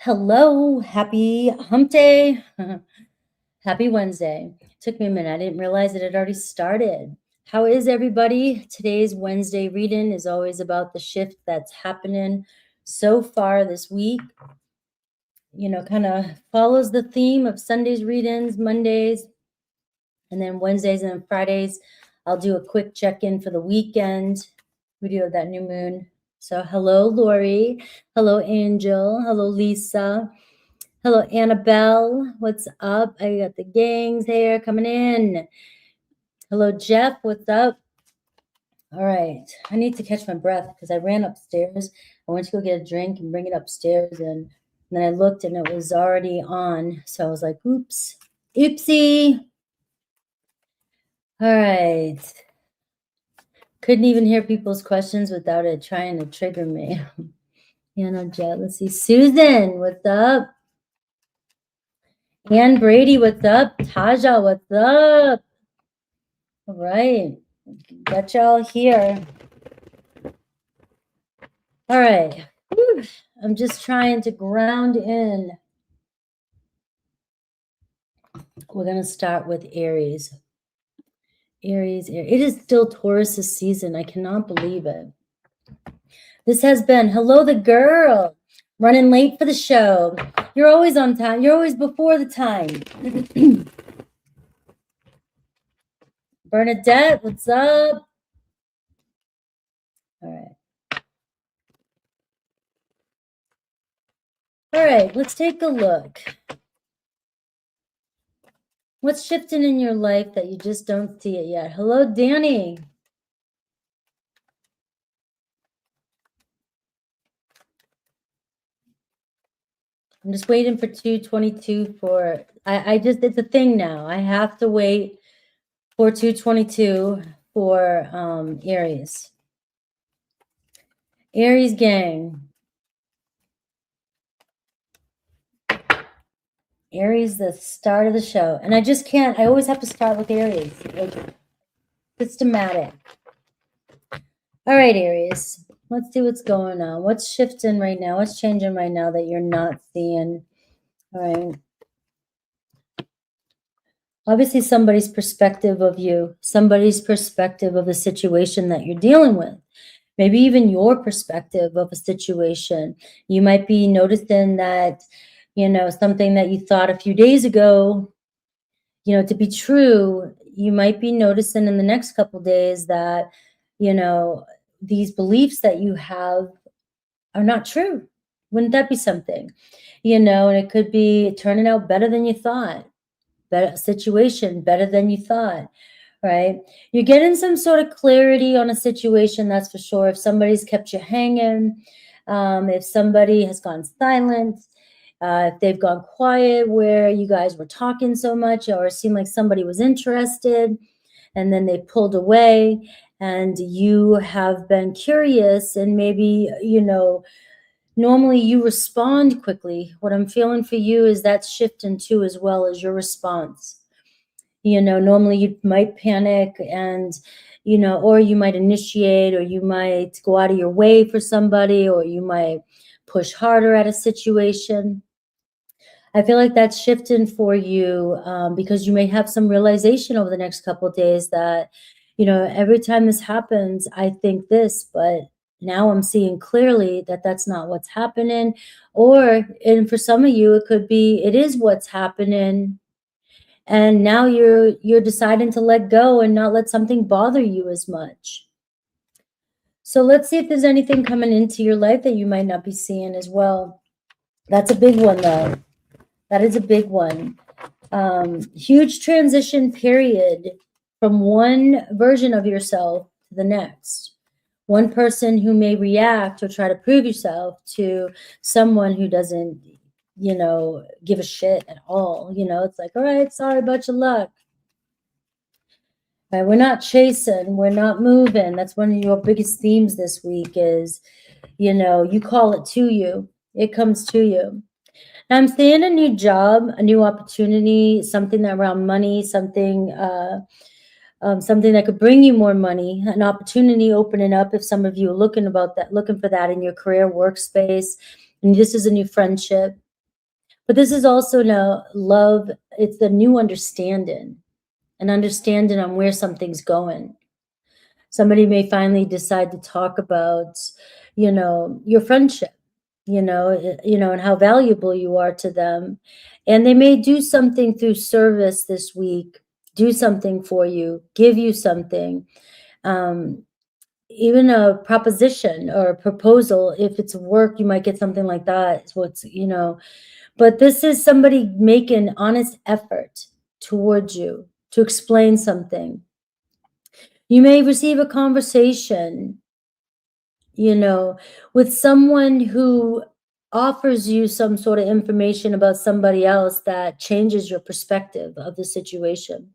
Hello, happy hump day. Happy Wednesday. Took me a minute. I didn't realize it had already started. How is everybody? Today's Wednesday reading is always about the shift that's happening so far this week. You know, kind of follows the theme of Sunday's readings, Mondays, and then Wednesdays and Fridays. I'll do a quick check-in for the weekend. We do have that new moon. So hello, Lori. Hello, Angel. Hello, Lisa. Hello, Annabelle. What's up? I got the gangs here coming in. Hello, Jeff. What's up? All right. I need to catch my breath because I ran upstairs. I went to go get a drink and bring it upstairs. And then I looked and it was already on. So I was like, oops. Oopsie. All right. Couldn't even hear people's questions without it trying to trigger me. Yeah, no, Jet. Let's see. Susan, what's up? Ann Brady, what's up? Taja, what's up? All right. Got y'all here. All right. Whew. I'm just trying to ground in. We're going to start with Aries. Aries. It is still Taurus's season. I cannot believe it. This has been Hello the Girl. Running late for the show. You're always on time. You're always before the time. Bernadette, what's up? All right. All right, let's take a look. What's shifting in your life that you just don't see it yet? Hello, Danny. I'm just waiting for 222 for, it's a thing now. I have to wait for 222 for Aries. Aries gang. Aries, the start of the show. And I just can't, I always have to start with Aries. Like, systematic. All right, Aries. Let's see what's going on. What's shifting right now? What's changing right now that you're not seeing? All right. Obviously, somebody's perspective of you, somebody's perspective of the situation that you're dealing with. Maybe even your perspective of a situation. You might be noticing that, you know, something that you thought a few days ago, you know, to be true, you might be noticing in the next couple of days that, you know, these beliefs that you have are not true. Wouldn't that be something? You know, and it could be turning out better than you thought. Better situation, better than you thought, right? You're getting some sort of clarity on a situation, that's for sure. If somebody's kept you hanging, if somebody has gone silent, if they've gone quiet where you guys were talking so much, or it seemed like somebody was interested and then they pulled away, and you have been curious and maybe, you know, normally you respond quickly. What I'm feeling for you is that shifting too, as well as your response. You know, normally you might panic and, you know, or you might initiate, or you might go out of your way for somebody, or you might push harder at a situation. I feel like that's shifting for you because you may have some realization over the next couple of days that, you know, every time this happens, I think this, but now I'm seeing clearly that that's not what's happening. Or, and for some of you, it could be, it is what's happening. And now you're deciding to let go and not let something bother you as much. So let's see if there's anything coming into your life that you might not be seeing as well. That's a big one, though. That is a big one. Huge transition period from one version of yourself to the next. One person who may react or try to prove yourself to someone who doesn't, you know, give a shit at all. You know, it's like, all right, sorry about your luck. Right, we're not chasing, we're not moving. That's one of your biggest themes this week is, you know, you call it to you. It comes to you. Now, I'm seeing a new job, a new opportunity, something around money, something that could bring you more money, an opportunity opening up if some of you are looking for that in your career workspace. And this is a new friendship. But this is also now love. It's the new understanding, an understanding on where something's going. Somebody may finally decide to talk about, your friendship, and how valuable you are to them. And they may do something through service this week, do something for you, give you something, even a proposition or a proposal. If it's work, you might get something like that. Is what's, but this is somebody making honest effort towards you to explain something. You may receive a conversation, with someone who offers you some sort of information about somebody else that changes your perspective of the situation.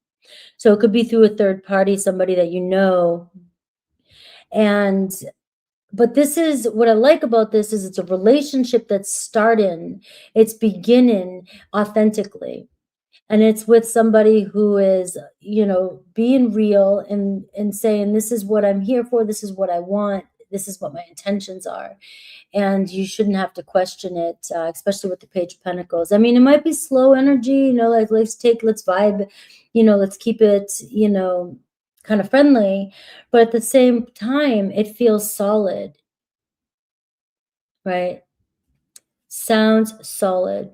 So it could be through a third party, somebody that you know. But this is what I like about this is it's a relationship that's starting, it's beginning authentically. And it's with somebody who is, being real and saying, this is what I'm here for. This is what I want. This is what my intentions are. And you shouldn't have to question it, especially with the Page of Pentacles. I mean, it might be slow energy, like let's vibe, let's keep it, kind of friendly. But at the same time, it feels solid, right? Sounds solid.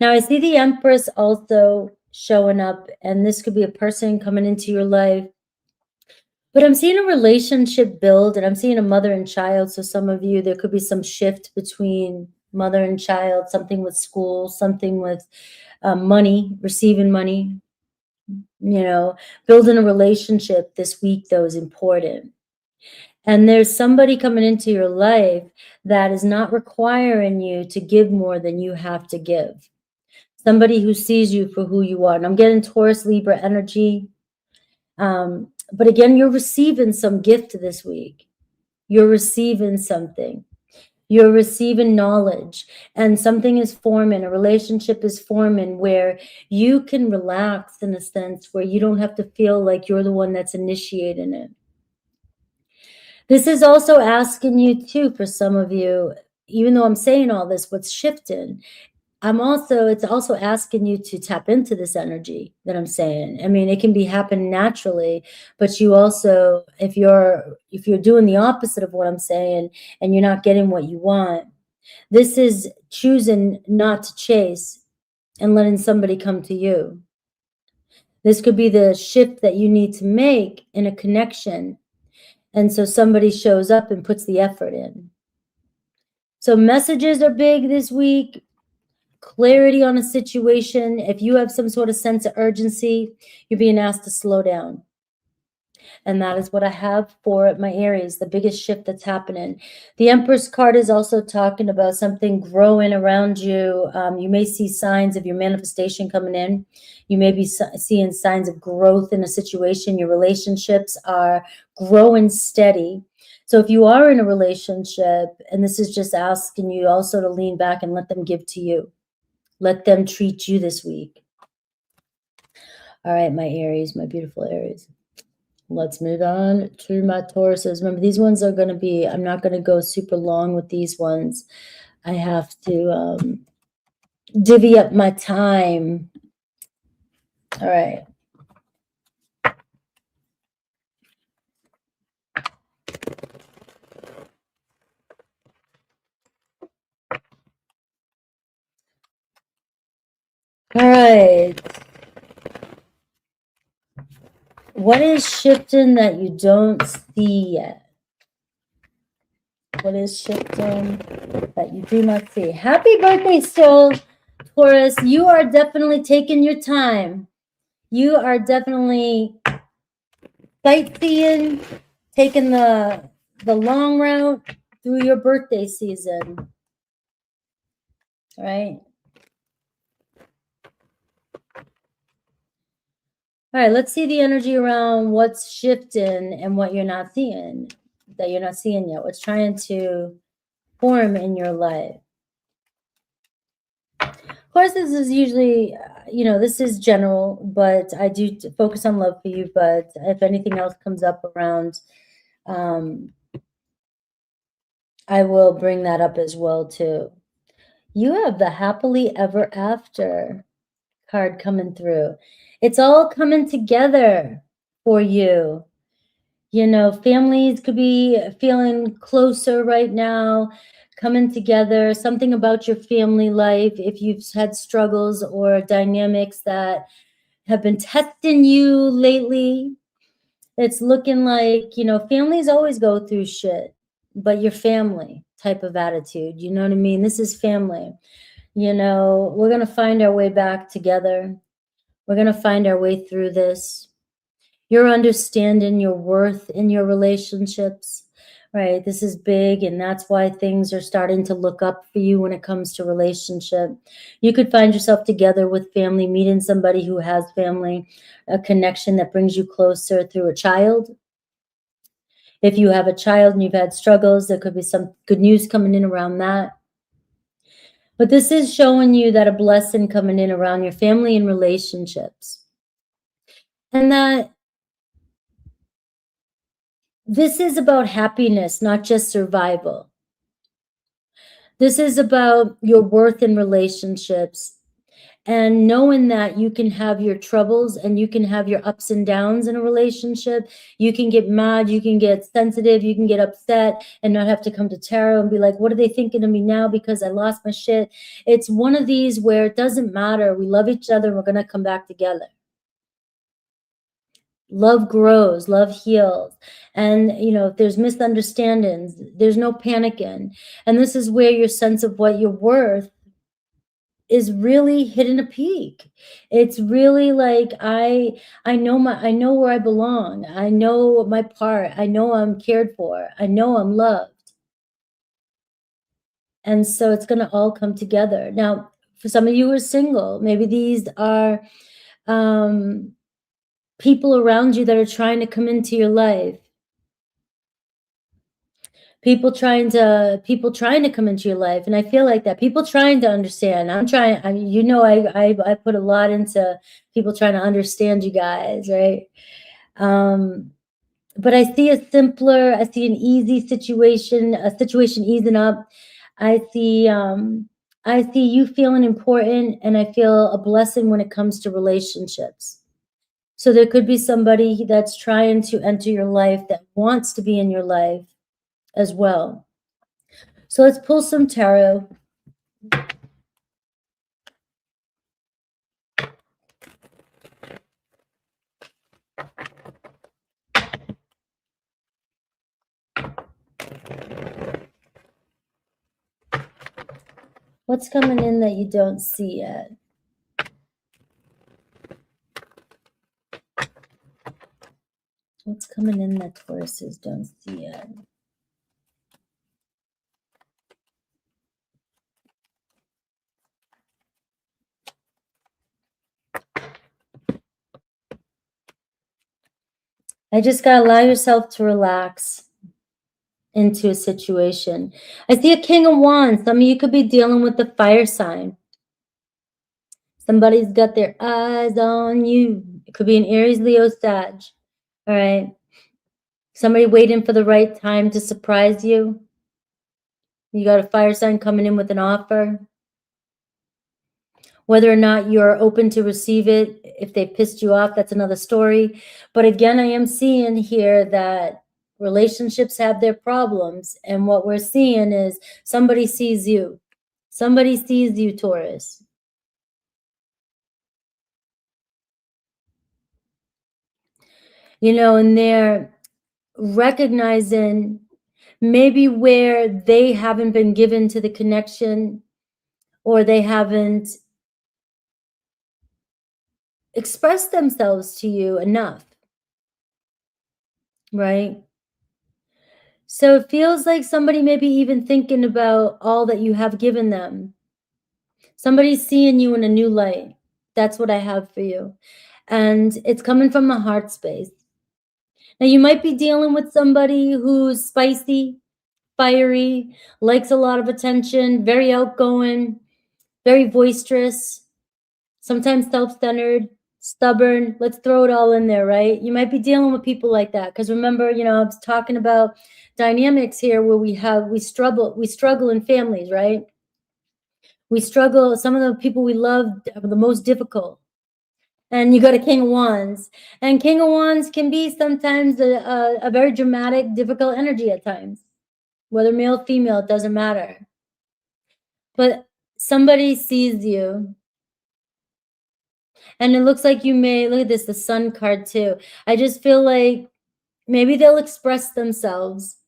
Now, I see the Empress also showing up, and this could be a person coming into your life. But I'm seeing a relationship build, and I'm seeing a mother and child. So some of you, there could be some shift between mother and child, something with school, something with money, receiving money. Building a relationship this week, though, is important. And there's somebody coming into your life that is not requiring you to give more than you have to give. Somebody who sees you for who you are. And I'm getting Taurus, Libra energy. But again, you're receiving some gift this week. You're receiving something. You're receiving knowledge. And something is forming. A relationship is forming where you can relax in a sense where you don't have to feel like you're the one that's initiating it. This is also asking you too, for some of you, even though I'm saying all this, what's shifting, it's also asking you to tap into this energy that I'm saying. I mean, it can be happen naturally, but you also, if you're doing the opposite of what I'm saying and you're not getting what you want, this is choosing not to chase and letting somebody come to you. This could be the shift that you need to make in a connection. And so somebody shows up and puts the effort in. So messages are big this week. Clarity on a situation. If you have some sort of sense of urgency, you're being asked to slow down. And that is what I have for my Aries, the biggest shift that's happening. The Empress card is also talking about something growing around you. You may see signs of your manifestation coming in. You may be seeing signs of growth in a situation. Your relationships are growing steady. So if you are in a relationship, and this is just asking you also to lean back and let them give to you. Let them treat you this week. All right, my Aries, my beautiful Aries. Let's move on to my Tauruses. Remember, these ones are going to be, I'm not going to go super long with these ones. I have to divvy up my time. All right. All right. What is shifting that you don't see yet? What is shifting that you do not see? Happy birthday still, Taurus. You are definitely taking your time. You are definitely sightseeing, taking the long route through your birthday season. All right. All right, let's see the energy around what's shifting and what you're not seeing, that you're not seeing yet. What's trying to form in your life. Of course, this is usually, this is general, but I do focus on love for you. But if anything else comes up around, I will bring that up as well too. You have the happily ever after card coming through. It's all coming together for you. You know, families could be feeling closer right now, coming together, something about your family life. If you've had struggles or dynamics that have been testing you lately, it's looking like, you know, families always go through shit, but your family type of attitude, you know what I mean? This is family. You know, we're going to find our way back together. We're going to find our way through this. You're understanding your worth in your relationships, right? This is big, and that's why things are starting to look up for you when it comes to relationship. You could find yourself together with family, meeting somebody who has family, a connection that brings you closer through a child. If you have a child and you've had struggles, there could be some good news coming in around that. But this is showing you that a blessing coming in around your family and relationships. And that this is about happiness, not just survival. This is about your worth in relationships and knowing that you can have your troubles and you can have your ups and downs in a relationship. You can get mad, you can get sensitive, you can get upset and not have to come to tarot and be like, what are they thinking of me now because I lost my shit? It's one of these where it doesn't matter. We love each other and we're going to come back together. Love grows, love heals. And, you know, if there's misunderstandings, there's no panicking. And this is where your sense of what you're worth is really hitting a peak. It's really like, I know where I belong. I know my part. I know I'm cared for. I know I'm loved. And so it's going to all come together. Now, for some of you who are single, maybe these are, people around you that are trying to come into your life. People trying to come into your life. And I feel like that people trying to understand. I put a lot into people trying to understand you guys, right? But I see an easy situation, a situation easing up. I see you feeling important, and I feel a blessing when it comes to relationships. So there could be somebody that's trying to enter your life that wants to be in your life as well. So let's pull some tarot. What's coming in that you don't see yet? What's coming in that Tauruses don't see yet? I just gotta allow yourself to relax into a situation. I see a King of Wands. Some of you could be dealing with the fire sign. Somebody's got their eyes on you. It could be an Aries, Leo, Sag. All right. Somebody waiting for the right time to surprise you. You got a fire sign coming in with an offer. Whether or not you're open to receive it, if they pissed you off, that's another story. But again, I am seeing here that relationships have their problems. And what we're seeing is somebody sees you. Somebody sees you, Taurus. You know, and they're recognizing maybe where they haven't been given to the connection, or they haven't expressed themselves to you enough, right? So it feels like somebody may be even thinking about all that you have given them. Somebody's seeing you in a new light. That's what I have for you. And it's coming from the heart space. Now, you might be dealing with somebody who's spicy, fiery, likes a lot of attention, very outgoing, very boisterous, sometimes self-centered, stubborn. Let's throw it all in there, right? You might be dealing with people like that. Because remember, you know, I was talking about dynamics here where we struggle in families, right? We struggle. Some of the people we love are the most difficult. And you go to King of Wands. And King of Wands can be sometimes a very dramatic, difficult energy at times. Whether male or female, it doesn't matter. But somebody sees you. And it looks like you may, look at this, the Sun card too. I just feel like maybe they'll express themselves.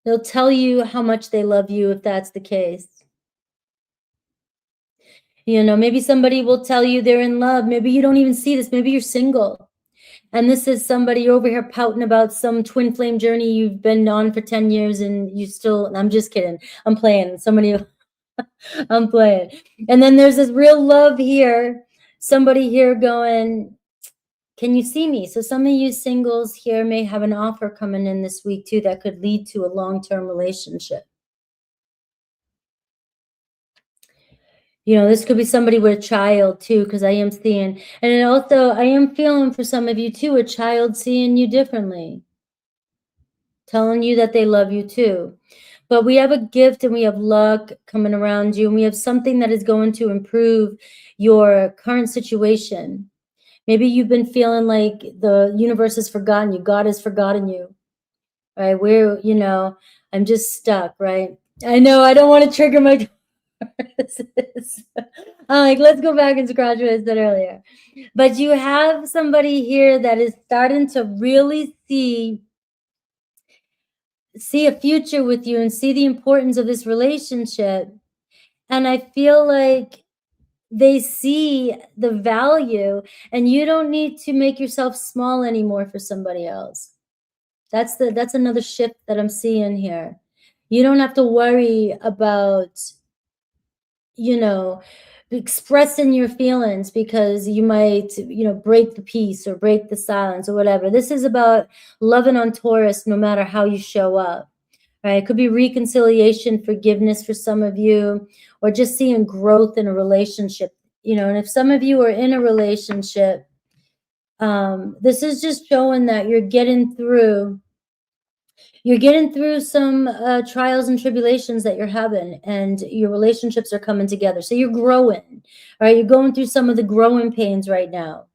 They'll tell you how much they love you if that's the case. You know, maybe somebody will tell you they're in love. Maybe you don't even see this. Maybe you're single. And this is somebody over here pouting about some twin flame journey you've been on for 10 years and you still, I'm just kidding. I'm playing. Somebody, I'm playing. And then there's this real love here. Somebody here going, can you see me? So some of you singles here may have an offer coming in this week too that could lead to a long-term relationship. You know, this could be somebody with a child too, because I am seeing, and also I am feeling for some of you too, a child seeing you differently, telling you that they love you too. But we have a gift and we have luck coming around you, and we have something that is going to improve your current situation. Maybe you've been feeling like the universe has forgotten you, God has forgotten you, right? We're, you know, I'm just stuck, right? I know I don't want to trigger my I'm like, let's go back and scratch what I said earlier. But you have somebody here that is starting to really see a future with you and see the importance of this relationship. And I feel like they see the value, and you don't need to make yourself small anymore for somebody else. That's another shift that I'm seeing here. You don't have to worry about, you know, expressing your feelings because you might, you know, break the peace or break the silence or whatever. This is about loving on Taurus no matter how you show up, right? It could be reconciliation, forgiveness for some of you, or just seeing growth in a relationship, you know. And if some of you are in a relationship, this is just showing that you're getting through some trials and tribulations that you're having, and your relationships are coming together. So you're growing, all right? You're going through some of the growing pains right now.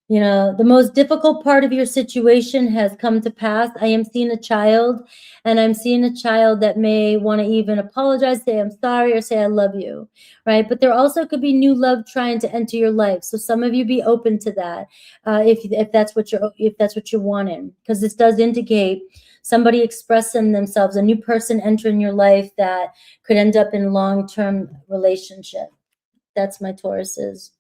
You know, the most difficult part of your situation has come to pass. I am seeing a child, and I'm seeing a child that may want to even apologize, say, I'm sorry, or say, I love you, right? But there also could be new love trying to enter your life. So some of you be open to that, if that's what you're wanting, because this does indicate somebody expressing themselves, a new person entering your life that could end up in long-term relationship. That's my Tauruses.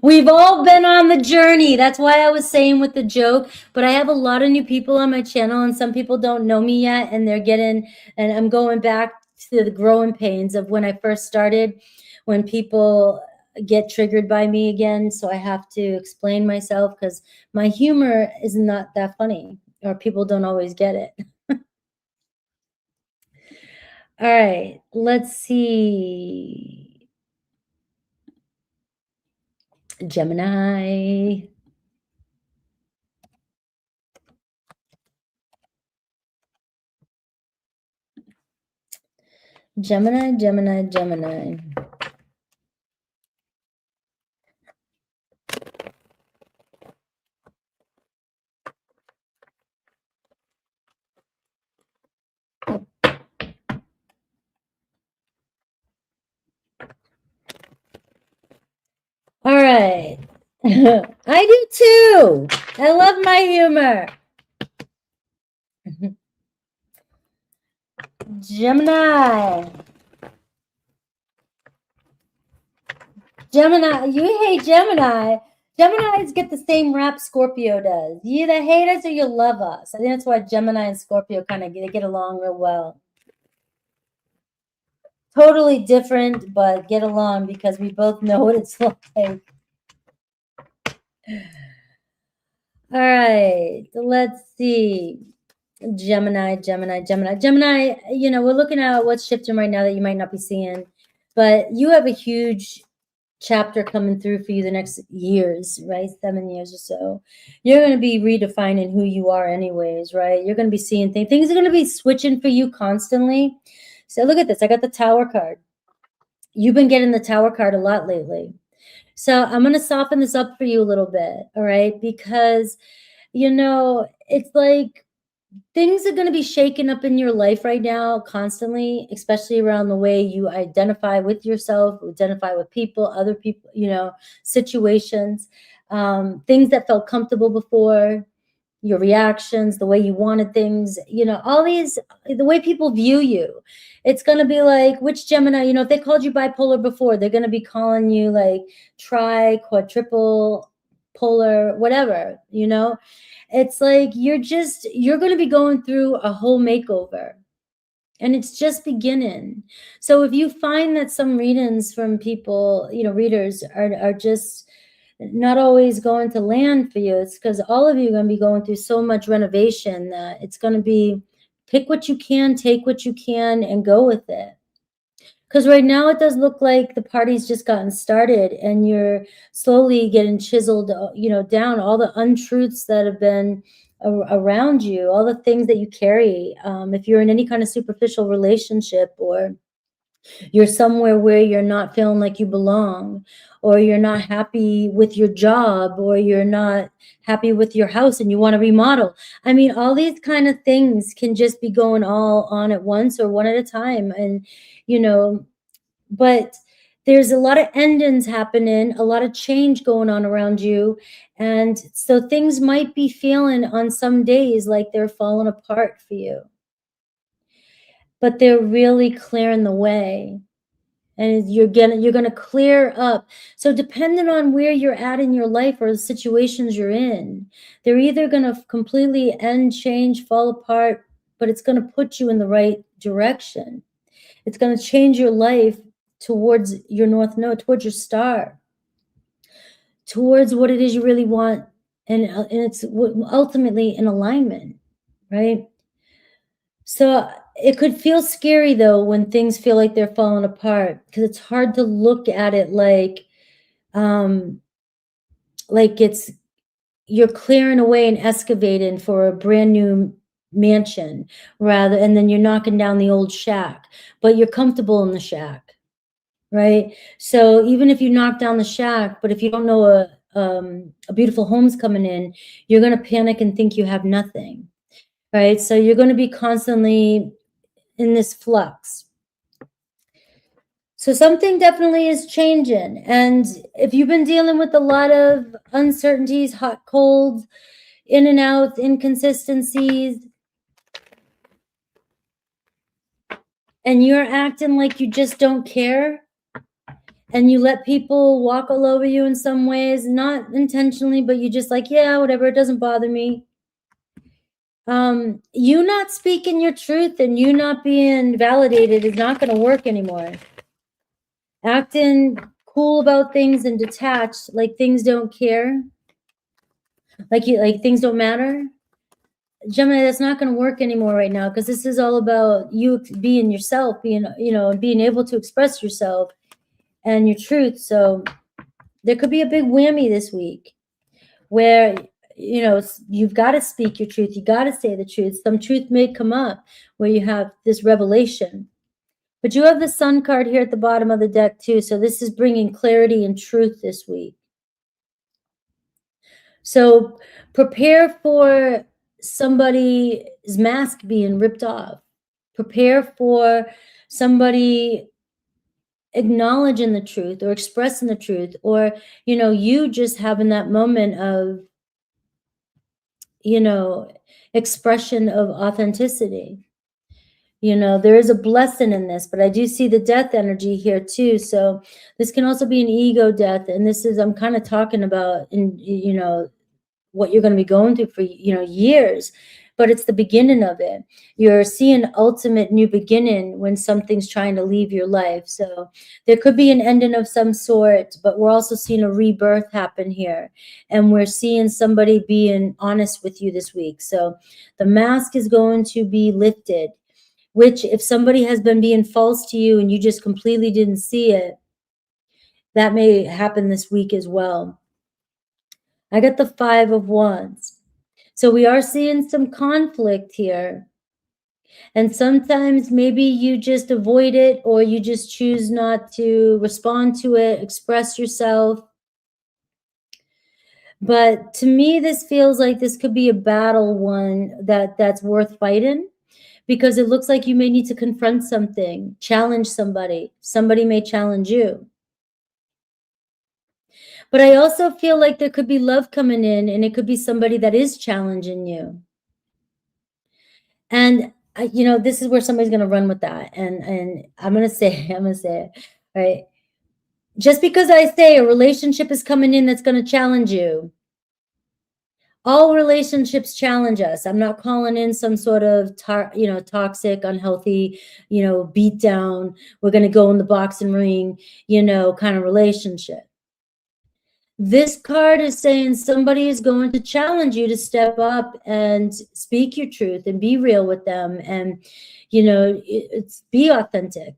We've all been on the journey. That's why I was saying with the joke, but I have a lot of new people on my channel, and some people don't know me yet, and I'm going back to the growing pains of when I first started, when people get triggered by me again. So I have to explain myself because my humor is not that funny, or people don't always get it. All right, let's see. Gemini. Gemini. All right. I do too. I love my humor. Gemini. You hate Gemini. Geminis get the same rap Scorpio does. You either hate us or you love us. I think that's why Gemini and Scorpio kind of get along real well. Totally different, but get along because we both know what it's like. All right, let's see. Gemini, you know, we're looking at what's shifting right now that you might not be seeing, but you have a huge chapter coming through for you the next years, right? 7 years or so. You're going to be redefining who you are anyways, right? You're going to be seeing things. Things are going to be switching for you constantly. So look at this. I got the Tower card. You've been getting the Tower card a lot lately. So I'm going to soften this up for you a little bit, all right? Because, you know, it's like things are going to be shaken up in your life right now constantly, especially around the way you identify with yourself, identify with people, other people, you know, situations, things that felt comfortable before, your reactions, the way you wanted things, you know, all these, the way people view you. It's going to be like, which Gemini, you know, if they called you bipolar before, they're going to be calling you like quadruple polar, whatever, you know. It's like you're going to be going through a whole makeover, and it's just beginning. So if you find that some readings from people, you know, readers are just not always going to land for you, it's because all of you are going to be going through so much renovation that it's going to be pick what you can, take what you can, and go with it. Because right now it does look like the party's just gotten started, and you're slowly getting chiseled, you know, down all the untruths that have been around you, all the things that you carry. If you're in any kind of superficial relationship, or you're somewhere where you're not feeling like you belong, or you're not happy with your job, or you're not happy with your house and you want to remodel. I mean, all these kind of things can just be going all on at once or one at a time. And, you know, but there's a lot of endings happening, a lot of change going on around you. And so things might be feeling on some days like they're falling apart for you, but they're really clearing the way. And you're gonna clear up. So depending on where you're at in your life or the situations you're in, they're either gonna completely end, change, fall apart, but it's gonna put you in the right direction. It's gonna change your life towards your North Node, towards your star, towards what it is you really want, and it's ultimately in alignment, right? So it could feel scary though when things feel like they're falling apart, because it's hard to look at it like it's you're clearing away and excavating for a brand new mansion, rather, and then you're knocking down the old shack, but you're comfortable in the shack, right? So even if you knock down the shack, but if you don't know a beautiful home's coming in, you're going to panic and think you have nothing, right? So you're going to be constantly in this flux. So something definitely is changing. And if you've been dealing with a lot of uncertainties, hot, cold, in and out, inconsistencies, and you're acting like you just don't care, and you let people walk all over you in some ways, not intentionally, but you just like, yeah, whatever, it doesn't bother me. You not speaking your truth and you not being validated is not going to work anymore. Acting cool about things and detached, like things don't care, like things don't matter. Gemini, that's not going to work anymore right now, because this is all about you being yourself, being, you know, being able to express yourself and your truth. So there could be a big whammy this week where, you know, you've got to speak your truth. You got to say the truth. Some truth may come up where you have this revelation. But you have the Sun card here at the bottom of the deck too. So this is bringing clarity and truth this week. So prepare for somebody's mask being ripped off. Prepare for somebody acknowledging the truth or expressing the truth, or, you know, you just having that moment of, you know, expression of authenticity. You know, there is a blessing in this, but I do see the death energy here too. So this can also be an ego death. And this is, I'm kind of talking about, in, you know, what you're going to be going through for, you know, years, but it's the beginning of it. You're seeing ultimate new beginning when something's trying to leave your life. So there could be an ending of some sort, but we're also seeing a rebirth happen here. And we're seeing somebody being honest with you this week. So the mask is going to be lifted, which if somebody has been being false to you and you just completely didn't see it, that may happen this week as well. I got the 5 of Wands. So we are seeing some conflict here. And sometimes maybe you just avoid it, or you just choose not to respond to it, express yourself. But to me, this feels like this could be a battle one that's worth fighting, because it looks like you may need to confront something, challenge somebody. Somebody may challenge you. But I also feel like there could be love coming in, and it could be somebody that is challenging you. And you know, this is where somebody's going to run with that. And I'm going to say it, right? Just because I say a relationship is coming in that's going to challenge you, all relationships challenge us. I'm not calling in some sort of toxic, unhealthy, beat down, we're going to go in the boxing ring, kind of relationship. This card is saying somebody is going to challenge you to step up and speak your truth and be real with them, and it's be authentic.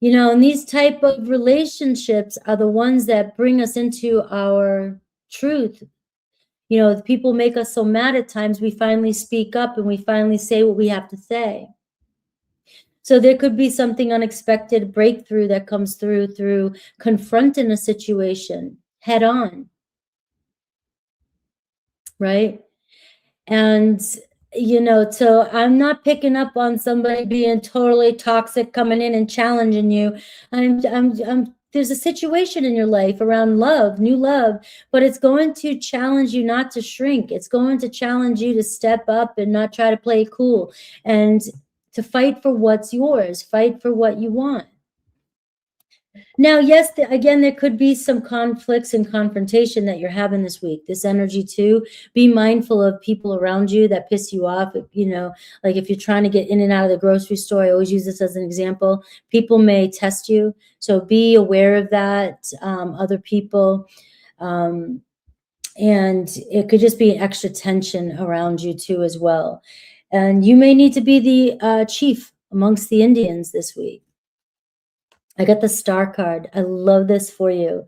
And these type of relationships are the ones that bring us into our truth. People make us so mad at times, we finally speak up and we finally say what we have to say. So there could be something unexpected, breakthrough that comes through confronting a situation head on, right? And, so I'm not picking up on somebody being totally toxic coming in and challenging you. There's a situation in your life around love, new love, but it's going to challenge you not to shrink. It's going to challenge you to step up and not try to play cool, and to fight for what's yours, fight for what you want. Now, yes, again, there could be some conflicts and confrontation that you're having this week, this energy too. Be mindful of people around you that piss you off. Like if you're trying to get in and out of the grocery store, I always use this as an example. People may test you. So be aware of that, other people. And it could just be an extra tension around you too as well. And you may need to be the chief amongst the Indians this week. I got the Star card. I love this for you.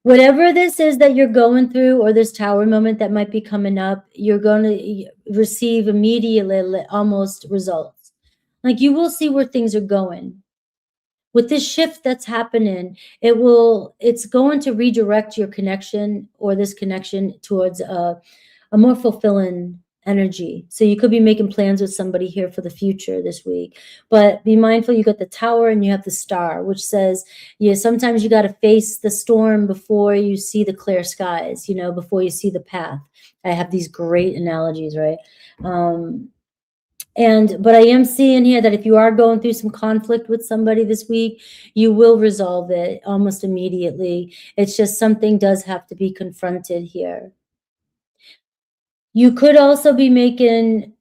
Whatever this is that you're going through, or this Tower moment that might be coming up, you're going to receive immediately almost results. Like you will see where things are going. With this shift that's happening, it's going to redirect your connection, or this connection, towards a more fulfilling energy. So you could be making plans with somebody here for the future this week, but be mindful. You got the Tower and you have the Star, which says, sometimes you got to face the storm before you see the clear skies, before you see the path. I have these great analogies, right? But I am seeing here that if you are going through some conflict with somebody this week, you will resolve it almost immediately. It's just something does have to be confronted here. You could also be making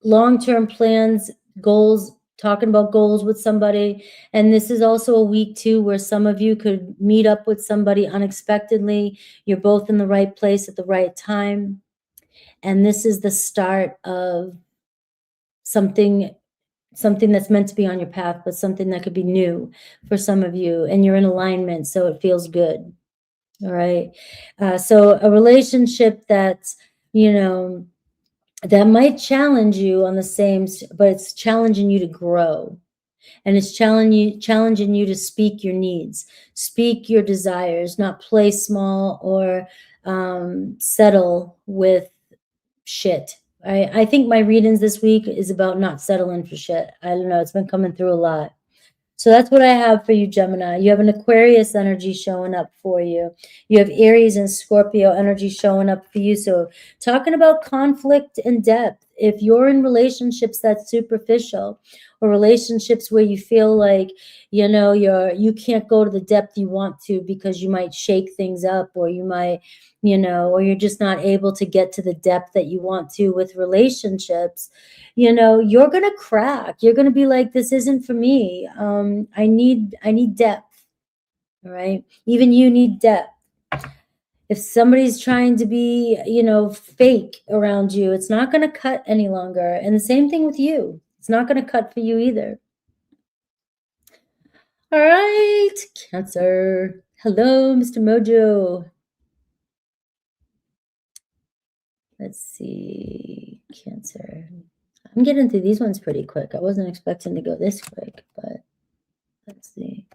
long-term plans, goals, talking about goals with somebody. And this is also a week too, where some of you could meet up with somebody unexpectedly. You're both in the right place at the right time. And this is the start of something that's meant to be on your path, but something that could be new for some of you, and you're in alignment, so it feels good. All right. So a relationship that's, that might challenge you on the same, but it's challenging you to grow, and it's challenging you to speak your needs, speak your desires, not play small or settle with shit. I think my readings this week is about not settling for shit. I don't know. It's been coming through a lot. So that's what I have for you, Gemini. You have an Aquarius energy showing up for you. You have Aries and Scorpio energy showing up for you. So talking about conflict and depth. If you're in relationships that's superficial, or relationships where you feel like, you can't go to the depth you want to because you might shake things up, or you might, or you're just not able to get to the depth that you want to with relationships, you're going to crack. You're going to be like, this isn't for me. I need depth. All right. Even you need depth. If somebody's trying to be, fake around you, it's not going to cut any longer. And the same thing with you. It's not going to cut for you either. All right, Cancer. Hello, Mr. Mojo. Let's see, Cancer. I'm getting through these ones pretty quick. I wasn't expecting to go this quick, but let's see.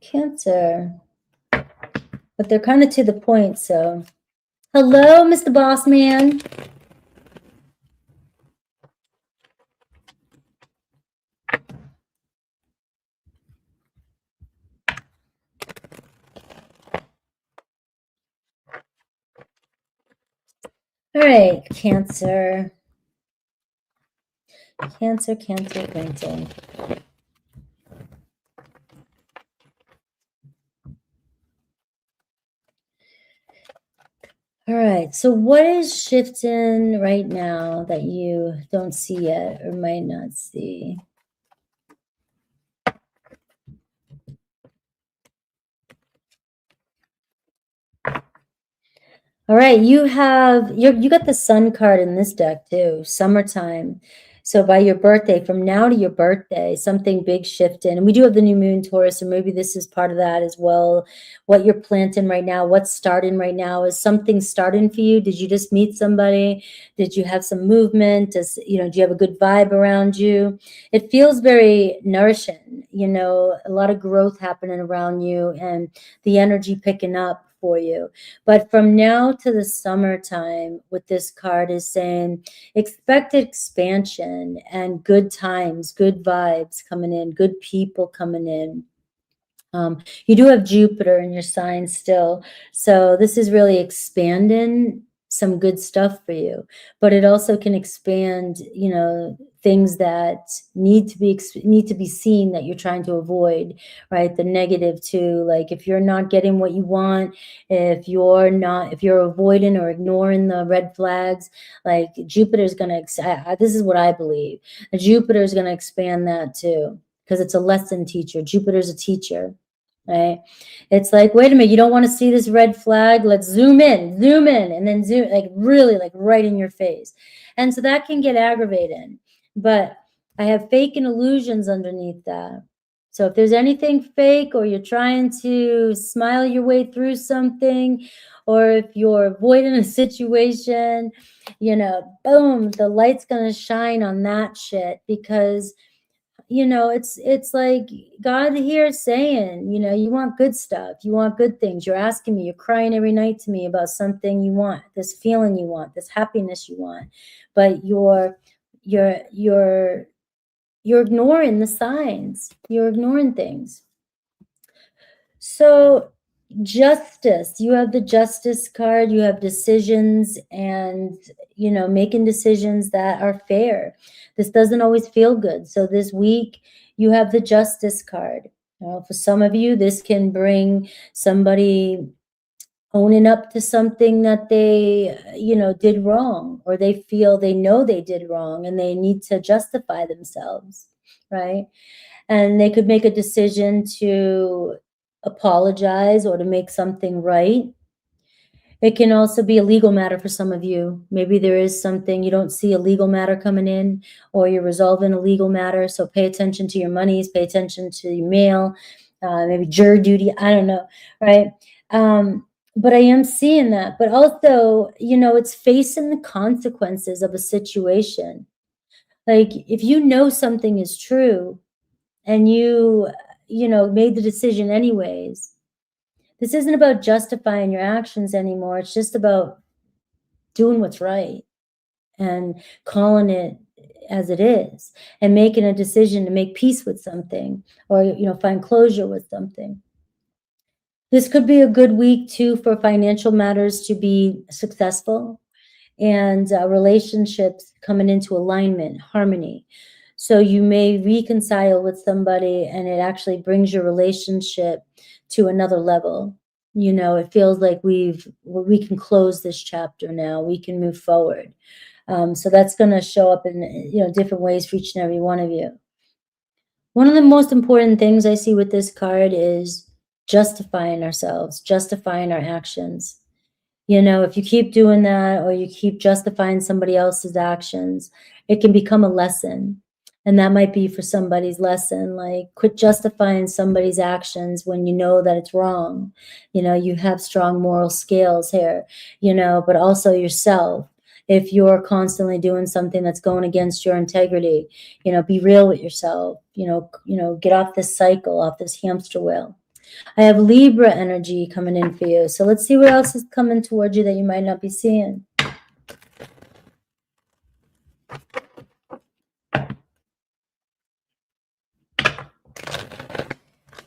Cancer. But they're kind of to the point, so. Hello, Mr. Boss Man. All right, Cancer. Cancer, Cancer, Cancer. All right, so what is shifting right now that you don't see yet or might not see? All right, you got the Sun card in this deck too, summertime. So by your birthday, from now to your birthday, something big shifting. And we do have the new moon Taurus, so maybe this is part of that as well. What you're planting right now, what's starting right now, is something starting for you? Did you just meet somebody? Did you have some movement? Do you have a good vibe around you? It feels very nourishing, a lot of growth happening around you and the energy picking up for you. But from now to the summertime, what this card is saying, expect expansion and good times, good vibes coming in, good people coming in. You do have Jupiter in your sign still. So this is really expanding some good stuff for you, but it also can expand, things that need to be seen that you're trying to avoid, right? The negative too, like if you're not getting what you want, if you're avoiding or ignoring the red flags, like Jupiter's going to, this is what I believe. Jupiter's going to expand that too, because it's a lesson teacher. Jupiter's a teacher. Right? It's like, wait a minute, you don't want to see this red flag? Let's zoom in, and then zoom, like really like right in your face. And so that can get aggravating. But I have fake and illusions underneath that. So if there's anything fake, or you're trying to smile your way through something, or if you're avoiding a situation, boom, the light's going to shine on that shit, because it's like God here is saying, you want good stuff, you want good things. You're asking me, you're crying every night to me about something you want, this feeling you want, this happiness you want, but you're ignoring the signs, you're ignoring things. So justice, you have the Justice card, you have decisions, and making decisions that are fair. This doesn't always feel good. So this week you have the Justice card. For some of you, this can bring somebody owning up to something that they did wrong, or they know they did wrong and they need to justify themselves, right? And they could make a decision to apologize or to make something right. It can also be a legal matter for some of you. Maybe there is something, you don't see a legal matter coming in, or you're resolving a legal matter. So pay attention to your monies, pay attention to your mail, maybe jury duty, I don't know, right? But I am seeing that. But also, it's facing the consequences of a situation. Like if you know something is true and you made the decision anyways, this isn't about justifying your actions anymore. It's just about doing what's right and calling it as it is and making a decision to make peace with something, or find closure with something. This could be a good week too for financial matters to be successful, and relationships coming into alignment, harmony. So you may reconcile with somebody and it actually brings your relationship to another level. It feels like we can close this chapter now. We can move forward. So that's going to show up in different ways for each and every one of you. One of the most important things I see with this card is justifying ourselves, justifying our actions. If you keep doing that, or you keep justifying somebody else's actions, it can become a lesson. And that might be for somebody's lesson, like quit justifying somebody's actions when you know that it's wrong. You know, you have strong moral scales here, you know, but also yourself. If you're constantly doing something that's going against your integrity, you know, be real with yourself, you know, get off this cycle, off this hamster wheel. I have Libra energy coming in for you. So let's see what else is coming towards you that you might not be seeing.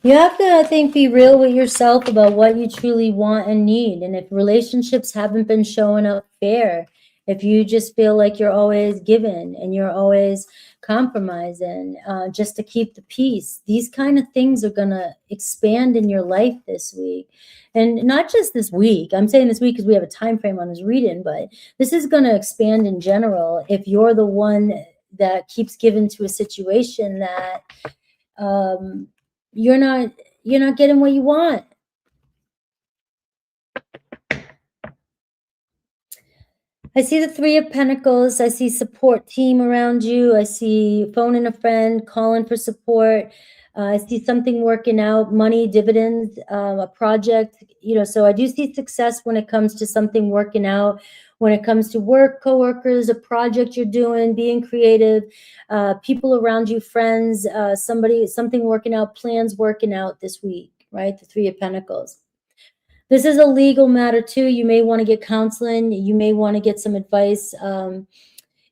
You have to, I think, be real with yourself about what you truly want and need. And if relationships haven't been showing up fair, if you just feel like you're always giving and you're always compromising just to keep the peace, these kind of things are going to expand in your life this week. And not just this week. I'm saying this week because we have a time frame on this reading, but this is going to expand in general if you're the one that keeps giving to a situation that you're not getting what you want. I see the Three of Pentacles. I see support team around you. I see phoning a friend, calling for support. I see something working out, money, dividends, a project, you know, so I do see success when it comes to something working out, when it comes to work, coworkers, a project you're doing, being creative, people around you, friends, something working out, plans working out this week, right? The Three of Pentacles. This is a legal matter too. You may want to get counseling. You may want to get some advice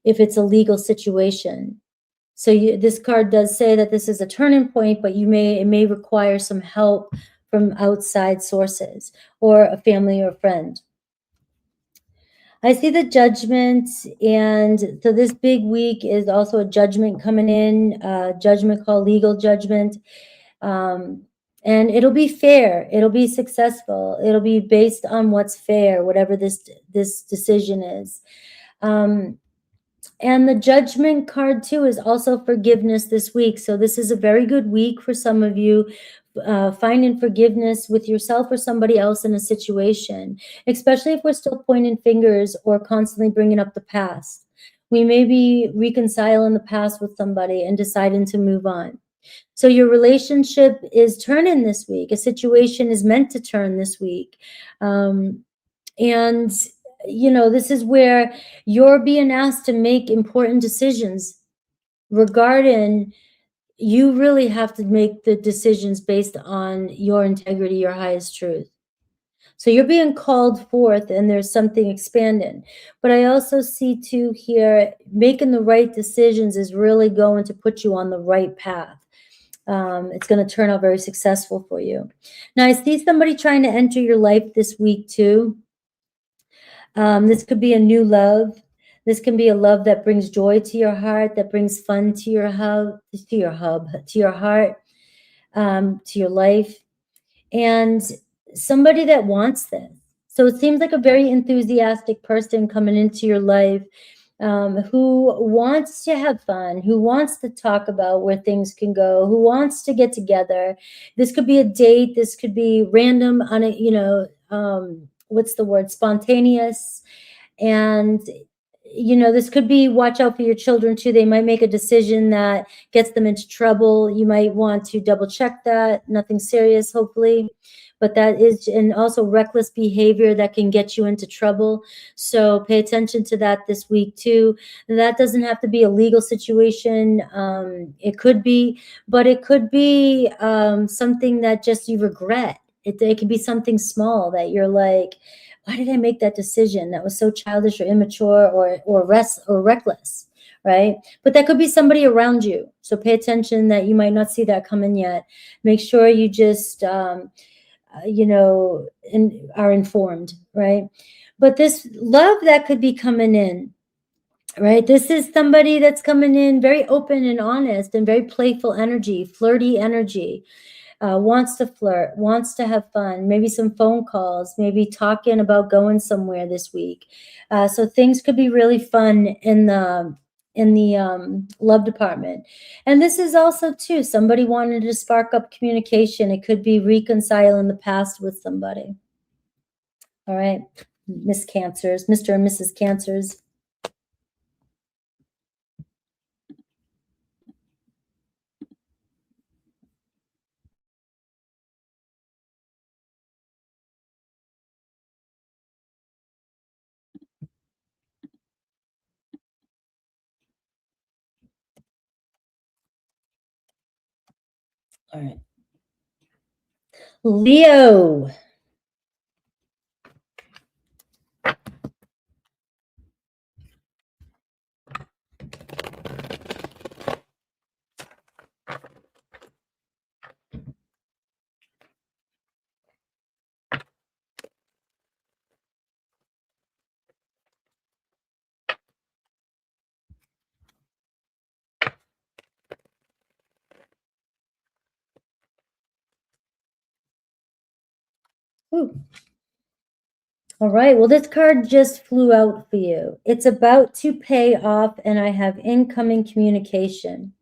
if it's a legal situation. So this card does say that this is a turning point, but it may require some help from outside sources or a family or friend. I see the Judgment, and so this big week is also a judgment coming in, judgment called legal judgment. And it'll be fair. It'll be successful. It'll be based on what's fair, whatever this decision is. And the Judgment card too is also forgiveness this week. So this is a very good week for some of you, finding forgiveness with yourself or somebody else in a situation, especially if we're still pointing fingers or constantly bringing up the past. We may be reconciling the past with somebody and deciding to move on. So your relationship is turning this week. A situation is meant to turn this week. And, you know, this is where you're being asked to make important decisions regarding, you really have to make the decisions based on your integrity, your highest truth. So you're being called forth and there's something expanding. But I also see too here, making the right decisions is really going to put you on the right path. It's going to turn out very successful for you. Now, I see somebody trying to enter your life this week too. This could be a new love. This can be a love that brings joy to your heart, that brings fun to your heart, to your life, and somebody that wants this. So it seems like a very enthusiastic person coming into your life, who wants to have fun, who wants to talk about where things can go, who wants to get together. This could be a date. This could be random, what's the word? Spontaneous. And, you know, this could be watch out for your children too. They might make a decision that gets them into trouble. You might want to double check that. Nothing serious, hopefully. But that is, and also reckless behavior that can get you into trouble. So pay attention to that this week too. That doesn't have to be a legal situation. It could be, but it could be something that just you regret. It could be something small that you're like, why did I make that decision? That was so childish or immature or reckless, right? But that could be somebody around you. So pay attention that you might not see that coming yet. Make sure you just are informed, right? But this love that could be coming in, right? This is somebody that's coming in very open and honest and very playful energy, flirty energy, wants to flirt, wants to have fun, maybe some phone calls, maybe talking about going somewhere this week. So things could be really fun in the love department. And this is also too somebody wanted to spark up communication. It could be reconciling the past with somebody. All right, Miss Cancers, Mr. and Mrs. Cancers. All right. Leo. Ooh. All right. Well, this card just flew out for you. It's about to pay off, and I have incoming communication.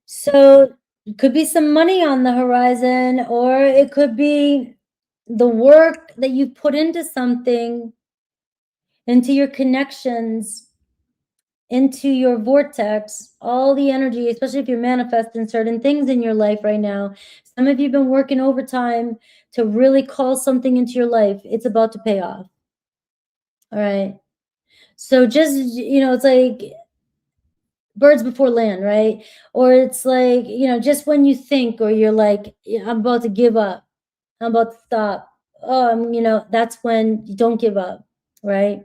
So it could be some money on the horizon, or it could be the work that you put into something, into your connections, into your vortex, all the energy, especially if you're manifesting certain things in your life right now. Some of you have been working overtime to really call something into your life. It's about to pay off. All right. So just, it's like birds before land, right? Or it's like, just when you think, or you're like, I'm about to give up, I'm about to stop. That's when you don't give up, right?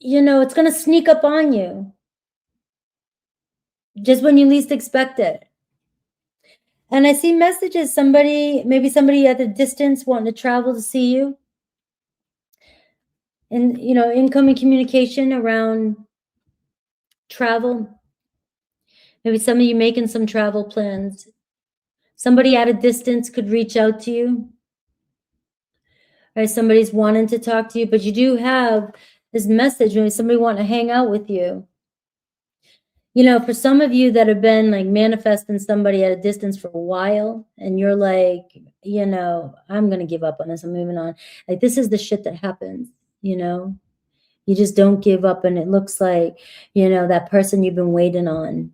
It's going to sneak up on you just when you least expect it. And I see messages, maybe somebody at a distance wanting to travel to see you. And, incoming communication around travel. Maybe some of you making some travel plans. Somebody at a distance could reach out to you. Right? Somebody's wanting to talk to you, but you do have this message, maybe somebody wanting to hang out with you. For some of you that have been like manifesting somebody at a distance for a while, and you're like, I'm going to give up on this, I'm moving on. Like, this is the shit that happens, you just don't give up. And it looks like, that person you've been waiting on,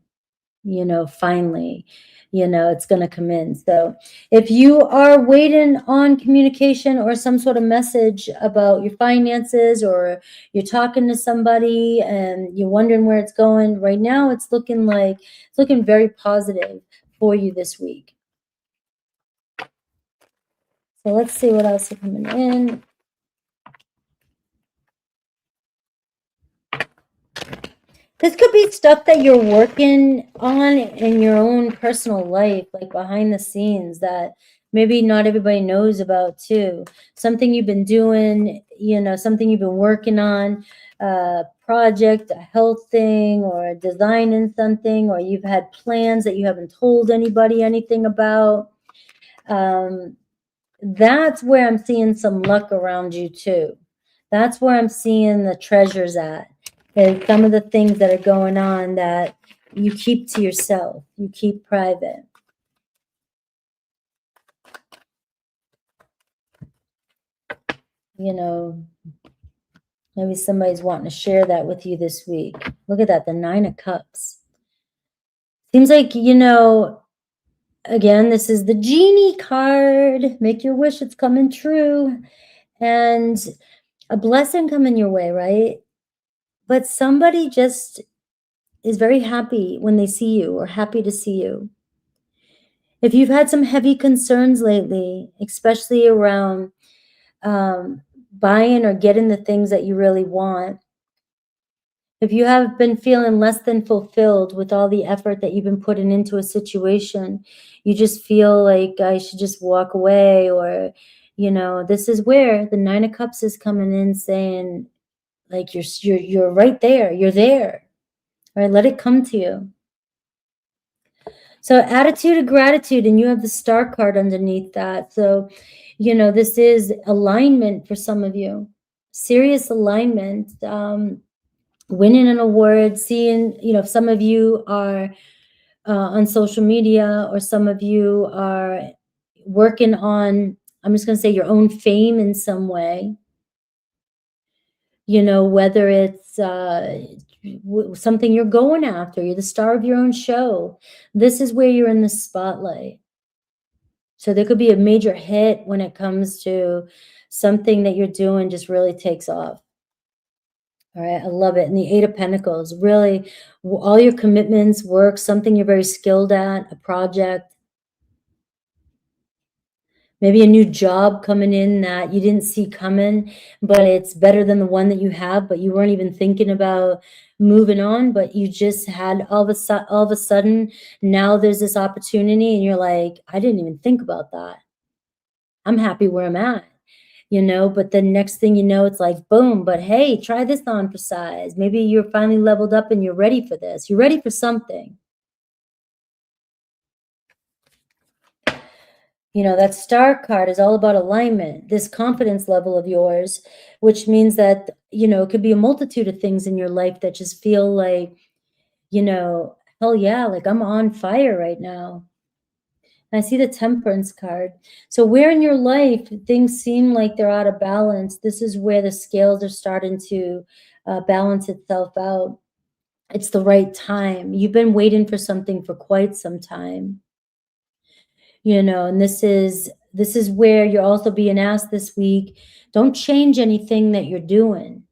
finally, it's going to come in. So if you are waiting on communication or some sort of message about your finances, or you're talking to somebody and you're wondering where it's going right now, it's looking very positive for you this week. So let's see what else is coming in. This could be stuff that you're working on in your own personal life, like behind the scenes, that maybe not everybody knows about too. Something you've been doing, something you've been working on, a project, a health thing, or designing something, or you've had plans that you haven't told anybody anything about. That's where I'm seeing some luck around you too. That's where I'm seeing the treasures at. And some of the things that are going on that you keep to yourself, you keep private. Maybe somebody's wanting to share that with you this week. Look at that, the 9 of Cups. Seems like, again, this is the genie card. Make your wish, it's coming true. And a blessing coming your way, right? But somebody just is very happy when they see you, or happy to see you. If you've had some heavy concerns lately, especially around buying or getting the things that you really want, if you have been feeling less than fulfilled with all the effort that you've been putting into a situation, you just feel like I should just walk away, or, this is where the 9 of Cups is coming in, saying, like, you're right there. You're there. All right, let it come to you. So attitude of gratitude, and you have the star card underneath that. So, this is alignment for some of you, serious alignment, winning an award, seeing, if some of you are on social media, or some of you are working on, I'm just going to say, your own fame in some way, whether it's something you're going after, you're the star of your own show. This is where you're in the spotlight. So there could be a major hit when it comes to something that you're doing just really takes off. All right, I love it. And the Eight of Pentacles, really, all your commitments, work, something you're very skilled at, a project, maybe a new job coming in that you didn't see coming, but it's better than the one that you have, but you weren't even thinking about moving on, but you just had all of a sudden, now there's this opportunity and you're like, I didn't even think about that. I'm happy where I'm at. You know, but the next thing you know, it's like, boom, but hey, try this on for size. Maybe you're finally leveled up and you're ready for this. You're ready for something. You know, that star card is all about alignment, this confidence level of yours, which means that, you know, it could be a multitude of things in your life that just feel like, you know, hell yeah, like I'm on fire right now. I see the Temperance card. So where in your life things seem like they're out of balance, this is where the scales are starting to balance itself out. It's the right time. You've been waiting for something for quite some time, you know, and this is where you're also being asked this week, don't change anything that you're doing.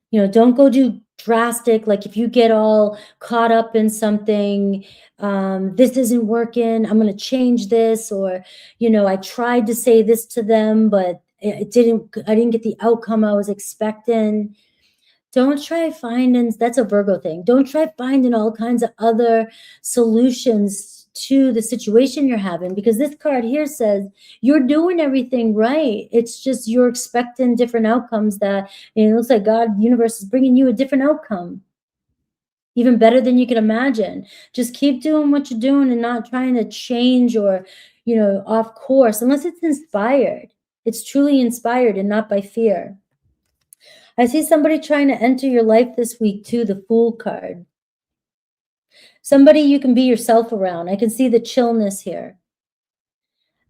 You know, don't go do drastic, like if you get all caught up in something, this isn't working, I'm going to change this, or, you know, I tried to say this to them, but I didn't get the outcome I was expecting. Don't try finding, that's a Virgo thing. Don't try finding all kinds of other solutions to the situation you're having, because this card here says you're doing everything right. It's just you're expecting different outcomes that, and it looks like God, universe is bringing you a different outcome, even better than you can imagine. Just keep doing what you're doing and not trying to change or, you know, off course, unless it's inspired. It's truly inspired and not by fear. I see somebody trying to enter your life this week too, the Fool card. Somebody you can be yourself around. I can see the chillness here.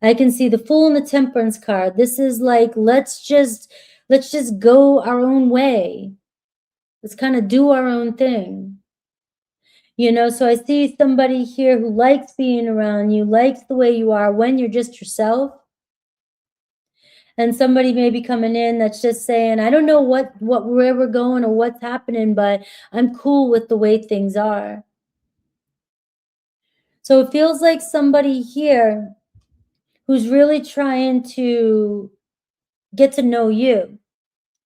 I can see the Fool and the Temperance card. This is like, let's just go our own way. Let's kind of do our own thing. You know, so I see somebody here who likes being around you, likes the way you are when you're just yourself. And somebody may be coming in that's just saying, I don't know where we're going or what's happening, but I'm cool with the way things are. So it feels like somebody here who's really trying to get to know you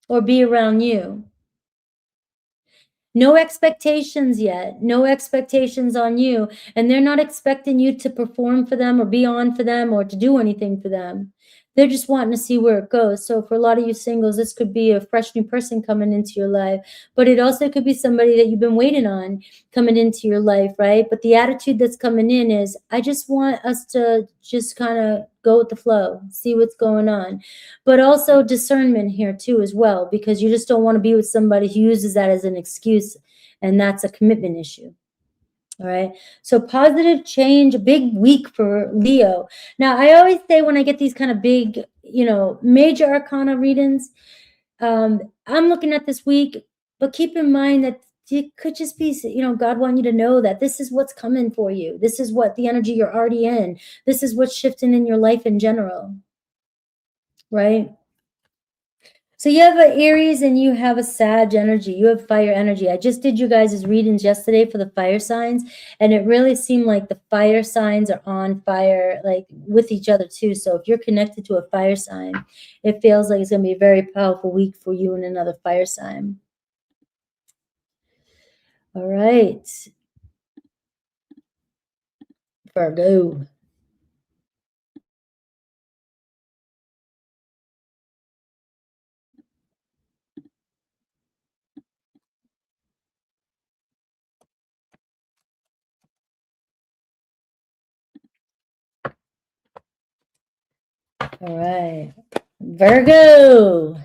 or be around you. No expectations yet, no expectations on you. And they're not expecting you to perform for them or be on for them or to do anything for them. They're just wanting to see where it goes. So for a lot of you singles, this could be a fresh new person coming into your life, but it also could be somebody that you've been waiting on coming into your life, right? But the attitude that's coming in is, I just want us to just kind of go with the flow, see what's going on. But also discernment here too as well, because you just don't want to be with somebody who uses that as an excuse, and that's a commitment issue. All right. So positive change, a big week for Leo. Now, I always say when I get these kind of big, you know, major arcana readings, I'm looking at this week, but keep in mind that it could just be, you know, God want you to know that this is what's coming for you. This is what the energy you're already in. This is what's shifting in your life in general. Right? So you have an Aries and you have a Sag energy. You have fire energy. I just did you guys' readings yesterday for the fire signs, and it really seemed like the fire signs are on fire, like with each other too. So if you're connected to a fire sign, it feels like it's going to be a very powerful week for you and another fire sign. All right. Virgo. All right. Virgo.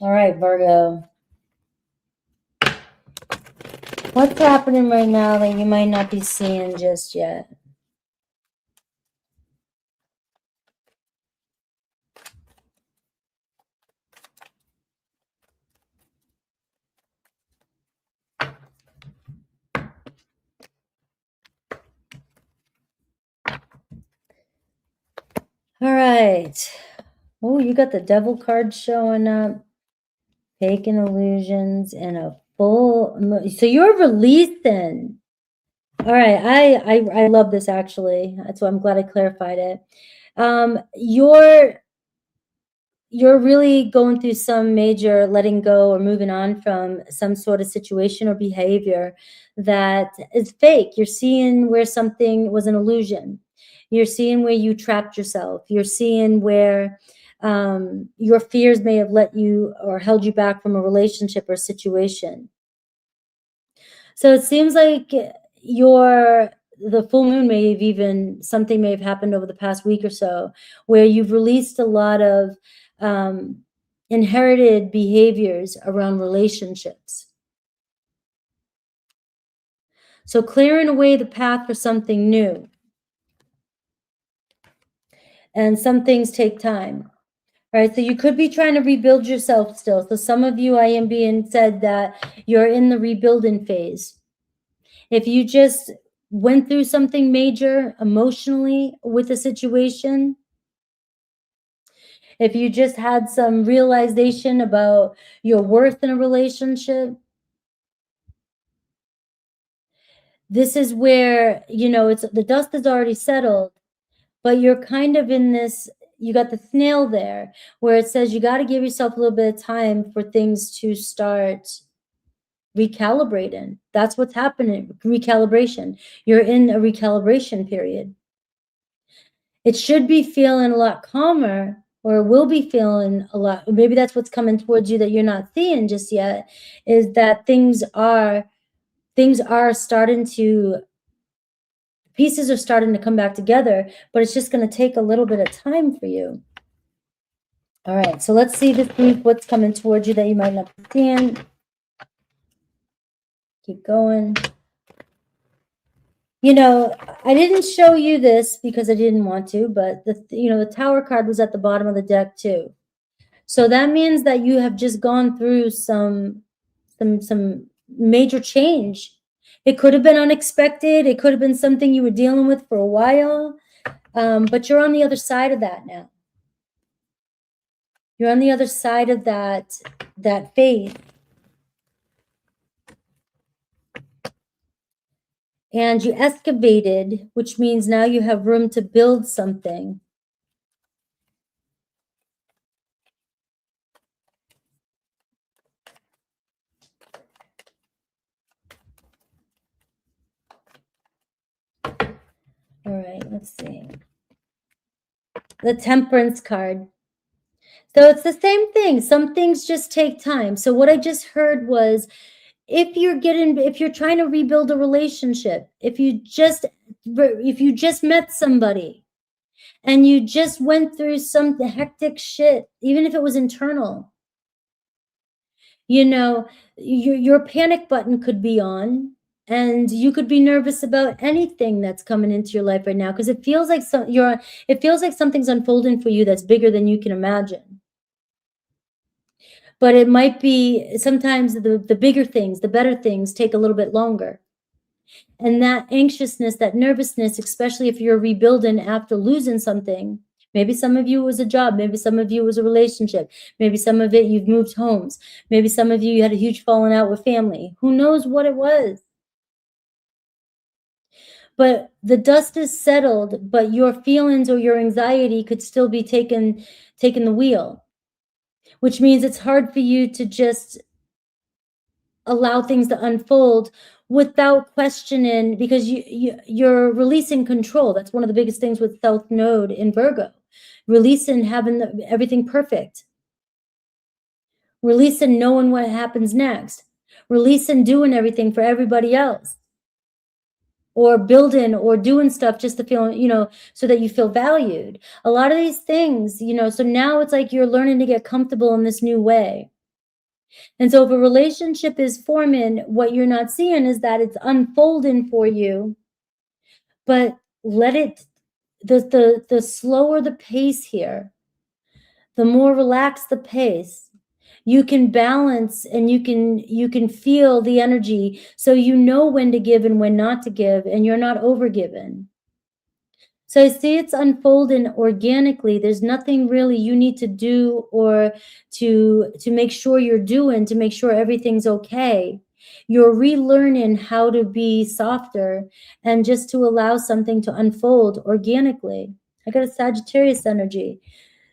All right, Virgo. What's happening right now that you might not be seeing just yet? All right. Oh, you got the devil card showing up. Fake and illusions and a full. So you're releasing. All right. I love this actually. That's why I'm glad I clarified it. You're really going through some major letting go or moving on from some sort of situation or behavior that is fake. You're seeing where something was an illusion. You're seeing where you trapped yourself. You're seeing where your fears may have let you or held you back from a relationship or situation. So it seems like the full moon may have even, something may have happened over the past week or so where you've released a lot of inherited behaviors around relationships. So clearing away the path for something new. And some things take time. All right, so you could be trying to rebuild yourself still. So some of you, I am being said that you're in the rebuilding phase. If you just went through something major emotionally with a situation, if you just had some realization about your worth in a relationship, this is where, it's the dust is already settled, but you're kind of in this, you got the snail there where it says you got to give yourself a little bit of time for things to start recalibrating. That's what's happening. Recalibration. You're in a recalibration period. It should be feeling a lot calmer, or will be feeling a lot. Maybe that's what's coming towards you that you're not seeing just yet, is that things are starting to, pieces are starting to come back together, but it's just going to take a little bit of time for you. All right, so let's see this week what's coming towards you that you might not be seeing. Keep going. I didn't show you this because I didn't want to, but the Tower card was at the bottom of the deck too. So that means that you have just gone through some major change. It could have been unexpected. It could have been something you were dealing with for a while, but you're on the other side of that now. You're on the other side of that phase. And you excavated, which means now you have room to build something. All right, let's see. The Temperance card. So it's the same thing. Some things just take time. So what I just heard was, if you're trying to rebuild a relationship, if you just met somebody and you just went through some hectic shit, even if it was internal, your panic button could be on, and you could be nervous about anything that's coming into your life right now, because it feels like something's unfolding for you that's bigger than you can imagine. But it might be sometimes the bigger things, the better things take a little bit longer. And that anxiousness, that nervousness, especially if you're rebuilding after losing something, maybe some of you it was a job, maybe some of you it was a relationship, maybe some of it you've moved homes, maybe some of you had a huge falling out with family. Who knows what it was? But the dust is settled, but your feelings or your anxiety could still be taking the wheel, which means it's hard for you to just allow things to unfold without questioning, because you're releasing control. That's one of the biggest things with South Node in Virgo. Releasing having everything perfect. Releasing knowing what happens next. Releasing doing everything for everybody else. Or building or doing stuff just to feel, so that you feel valued. A lot of these things, so now it's like you're learning to get comfortable in this new way. And so if a relationship is forming, what you're not seeing is that it's unfolding for you, but let it, the slower the pace here, the more relaxed the pace, you can balance and you can feel the energy, so you know when to give and when not to give, and you're not overgiven. So I see it's unfolding organically. There's nothing really you need to do or to make sure you're doing to make sure everything's okay. You're relearning how to be softer and just to allow something to unfold organically. I got a Sagittarius energy.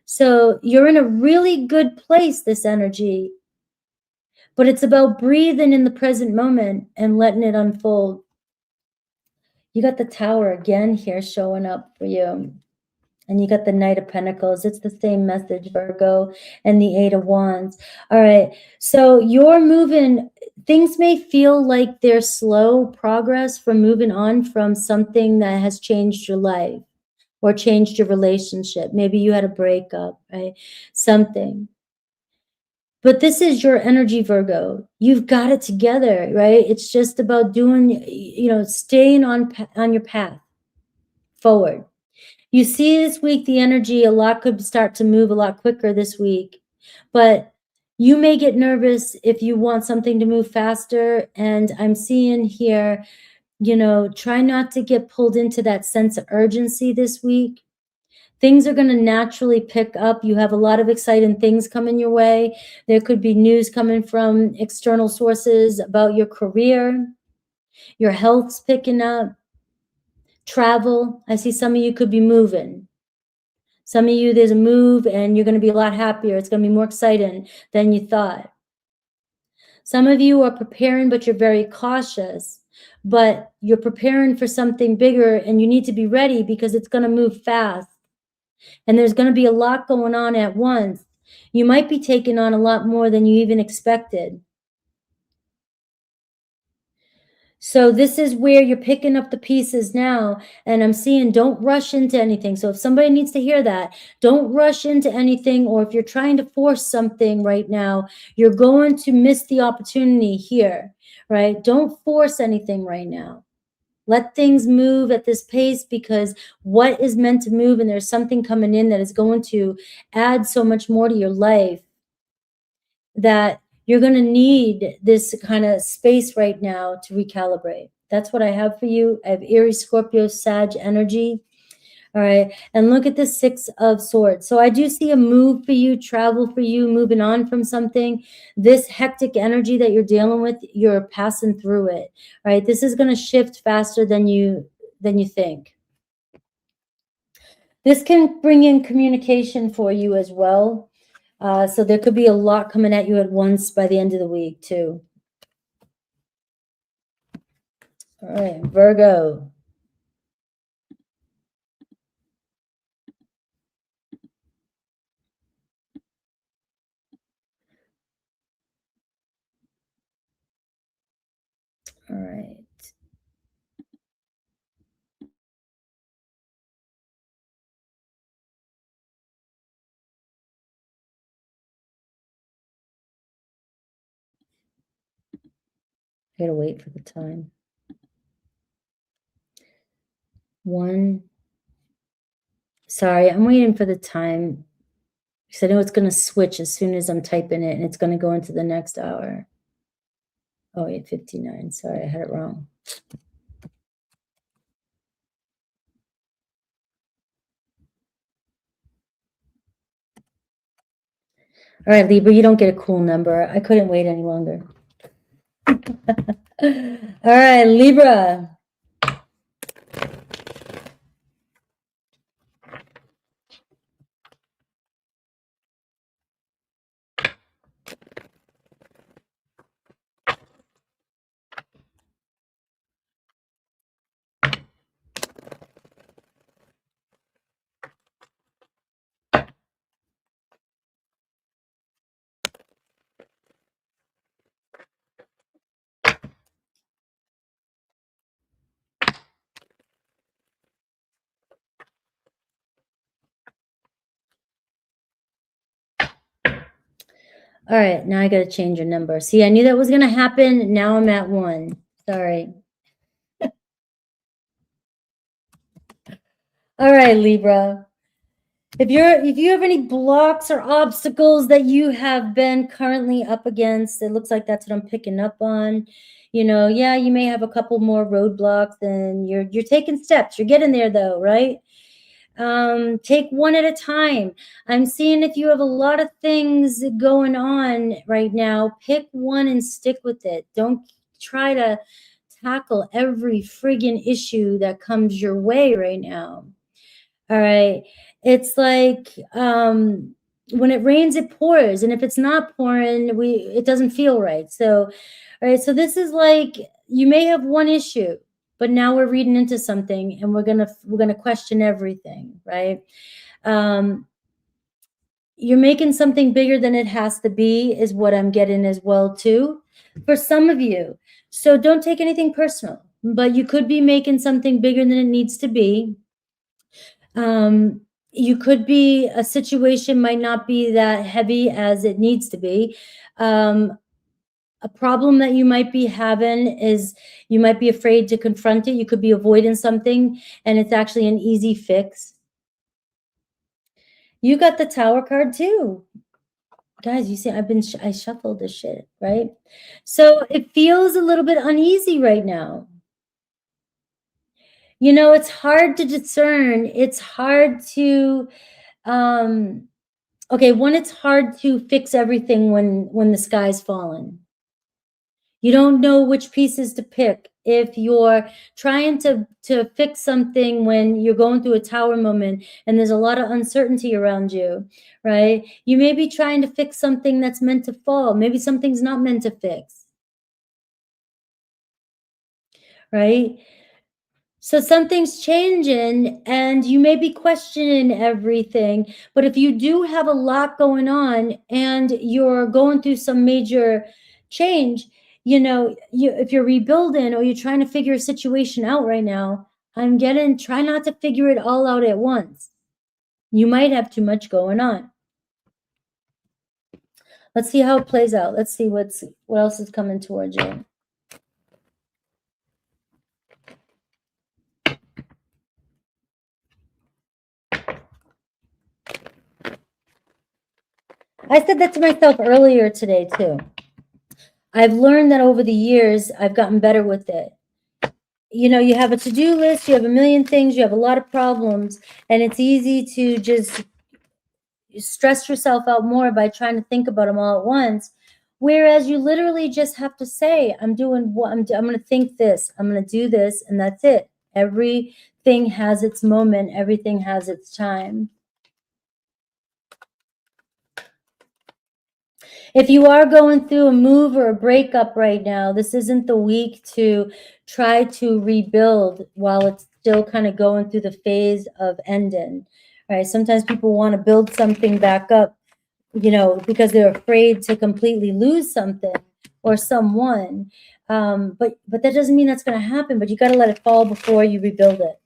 So you're in a really good place, this energy, but it's about breathing in the present moment and letting it unfold. You got the Tower again here showing up for you. And you got the Knight of Pentacles. It's the same message, Virgo, and the Eight of Wands. All right. So you're moving. Things may feel like they're slow progress from moving on from something that has changed your life or changed your relationship. Maybe you had a breakup, right? Something. But this is your energy, Virgo. You've got it together, right? It's just about doing, staying on your path forward. You see this week, the energy, a lot could start to move a lot quicker this week, but you may get nervous if you want something to move faster. And I'm seeing here, try not to get pulled into that sense of urgency this week. Things are going to naturally pick up. You have a lot of exciting things coming your way. There could be news coming from external sources about your career. Your health's picking up. Travel. I see some of you could be moving. Some of you, there's a move and you're going to be a lot happier. It's going to be more exciting than you thought. Some of you are preparing, but you're very cautious. But you're preparing for something bigger and you need to be ready because it's going to move fast. And there's going to be a lot going on at once. You might be taking on a lot more than you even expected. So this is where you're picking up the pieces now. And I'm seeing, don't rush into anything. So if somebody needs to hear that, don't rush into anything. Or if you're trying to force something right now, you're going to miss the opportunity here, right? Don't force anything right now. Let things move at this pace, because what is meant to move, and there's something coming in that is going to add so much more to your life, that you're going to need this kind of space right now to recalibrate. That's what I have for you. I have Aries, Scorpio, Sag energy. All right. And look at the Six of Swords. So I do see a move for you, travel for you, moving on from something. This hectic energy that you're dealing with, you're passing through it. All right. This is going to shift faster than you think. This can bring in communication for you as well. So there could be a lot coming at you at once by the end of the week too. All right, Virgo. All right. I gotta wait for the time. Sorry, I'm waiting for the time because I know it's gonna switch as soon as I'm typing it, and it's gonna go into the next hour. Oh, 8:59. Sorry, I had it wrong. All right, Libra, you don't get a cool number. I couldn't wait any longer. All right, Libra. All right, now I got to change your number. See, I knew that was going to happen. Now I'm at 1. Sorry. All right, Libra. If you have any blocks or obstacles that you have been currently up against, it looks like that's what I'm picking up on. You know, yeah, you may have a couple more roadblocks, and you're taking steps. You're getting there, though, right? Take one at a time. I'm seeing if you have a lot of things going on right now, pick one and stick with it. Don't try to tackle every friggin' issue that comes your way right now. All right. It's like when it rains, it pours. And if it's not pouring, it doesn't feel right. So, all right. So this is like, you may have one issue, but now we're reading into something and we're gonna question everything, right? You're making something bigger than it has to be, is what I'm getting as well too, for some of you. So don't take anything personal, but you could be making something bigger than it needs to be. You could be, a situation might not be that heavy as it needs to be. A problem that you might be having is you might be afraid to confront it. You could be avoiding something and it's actually an easy fix. You got the Tower card too. Guys, you see, I shuffled this shit, right? So it feels a little bit uneasy right now. You know, it's hard to discern. It's hard to, okay, one, it's hard to fix everything when the sky's fallen. You don't know which pieces to pick. If you're trying to fix something when you're going through a tower moment and there's a lot of uncertainty around you, right? You may be trying to fix something that's meant to fall. Maybe something's not meant to fix, right? So something's changing and you may be questioning everything. But if you do have a lot going on and you're going through some major change, you know, if you're rebuilding or you're trying to figure a situation out right now, try not to figure it all out at once. You might have too much going on. Let's see how it plays out. Let's see what else is coming towards you. I said that to myself earlier today too. I've learned that over the years, I've gotten better with it. You know, you have a to-do list, you have a million things, you have a lot of problems, and it's easy to just stress yourself out more by trying to think about them all at once. Whereas you literally just have to say, I'm going to think this, I'm going to do this, and that's it. Everything has its moment, everything has its time. If you are going through a move or a breakup right now, this isn't the week to try to rebuild while it's still kind of going through the phase of ending. Right? Sometimes people want to build something back up, you know, because they're afraid to completely lose something or someone. But that doesn't mean that's going to happen, but you got to let it fall before you rebuild it.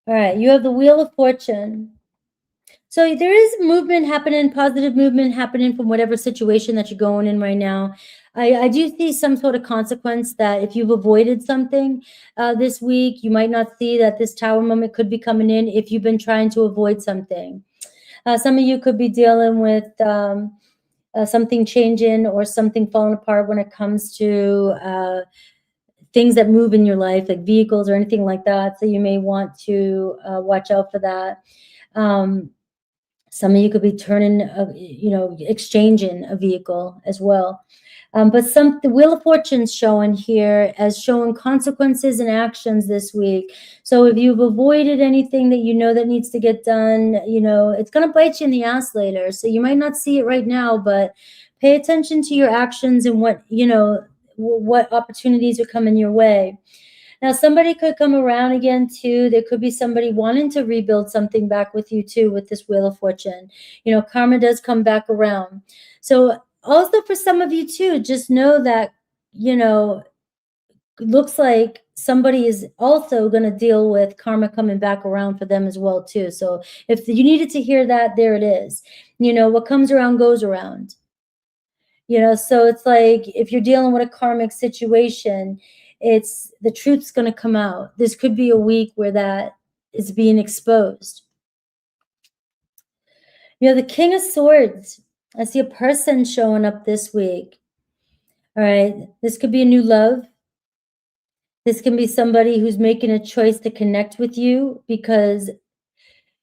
All right, you have the Wheel of Fortune. So there is movement happening, positive movement happening from whatever situation that you're going in right now. I do see some sort of consequence that if you've avoided something this week, you might not see that this Tower moment could be coming in if you've been trying to avoid something. Some of you could be dealing with something changing or something falling apart when it comes to things that move in your life, like vehicles or anything like that. So you may want to watch out for that. Some of you could be exchanging a vehicle as well. But the Wheel of Fortune's showing here as showing consequences and actions this week. So if you've avoided anything that you know that needs to get done, you know, it's going to bite you in the ass later. So you might not see it right now, but pay attention to your actions and what opportunities are coming your way. Now, somebody could come around again, too. There could be somebody wanting to rebuild something back with you, too, with this Wheel of Fortune. You know, karma does come back around. So also for some of you, too, just know that, you know, looks like somebody is also going to deal with karma coming back around for them as well too. So if you needed to hear that, there it is. You know, what comes around goes around. You know, so it's like if you're dealing with a karmic situation, it's the truth's going to come out. This could be a week where that is being exposed. You know, the King of Swords, I see a person showing up this week. All right, this could be a new love. This can be somebody who's making a choice to connect with you because,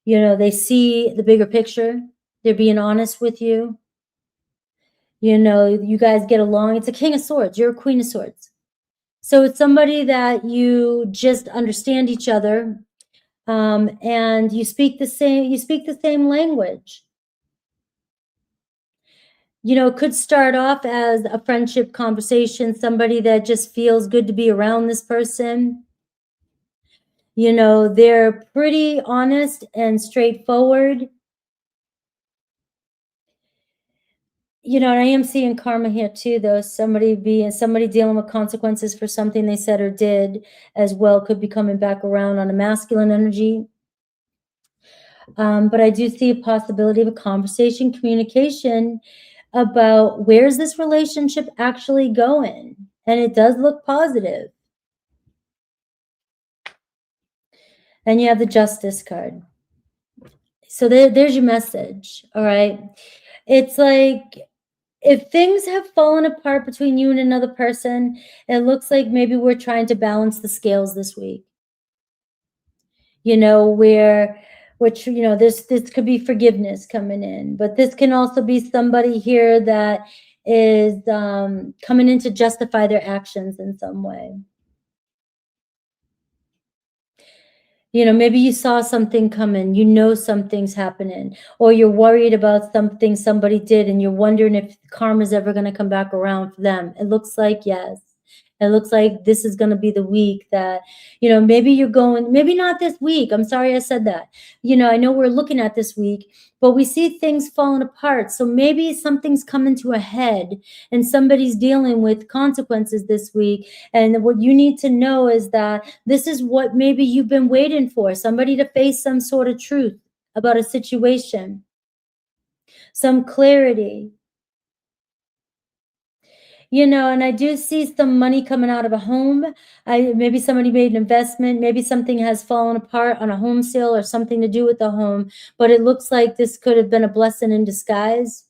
you know, they see the bigger picture. They're being honest with you. You know, you guys get along. It's a King of Swords. You're a Queen of Swords. So it's somebody that you just understand each other, and you speak the same language. You know, it could start off as a friendship conversation, somebody that just feels good to be around this person. You know, they're pretty honest and straightforward. You know, and I am seeing karma here too, though. Somebody dealing with consequences for something they said or did as well could be coming back around on a masculine energy. But I do see a possibility of a conversation, communication about where's this relationship actually going. And it does look positive. And you have the Justice card. So there's your message, all right? It's like, if things have fallen apart between you and another person, it looks like maybe we're trying to balance the scales this week. You know, which, you know, this could be forgiveness coming in, but this can also be somebody here that is coming in to justify their actions in some way. You know, maybe you saw something coming, you know something's happening, or you're worried about something somebody did and you're wondering if karma's ever going to come back around for them. It looks like yes. It looks like this is going to be the week that, you know, maybe you're going, maybe not this week. I'm sorry I said that. You know, I know we're looking at this week, but we see things falling apart. So maybe something's coming to a head and somebody's dealing with consequences this week. And what you need to know is that this is what maybe you've been waiting for, somebody to face some sort of truth about a situation, some clarity. You know, and I do see some money coming out of a home. Maybe somebody made an investment. Maybe something has fallen apart on a home sale or something to do with the home. But it looks like this could have been a blessing in disguise.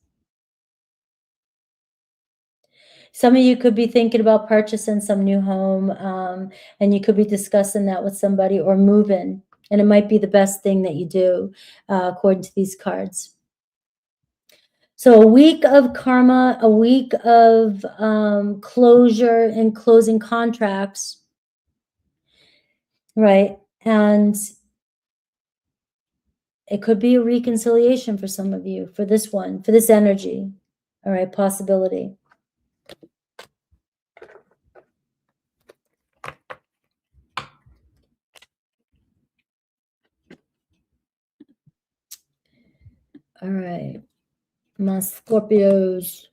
Some of you could be thinking about purchasing some new home, and you could be discussing that with somebody or moving. And it might be the best thing that you do, according to these cards. So a week of karma, a week of closure and closing contracts, right? And it could be a reconciliation for some of you, for this one, for this energy, all right, possibility. All right, my Scorpios.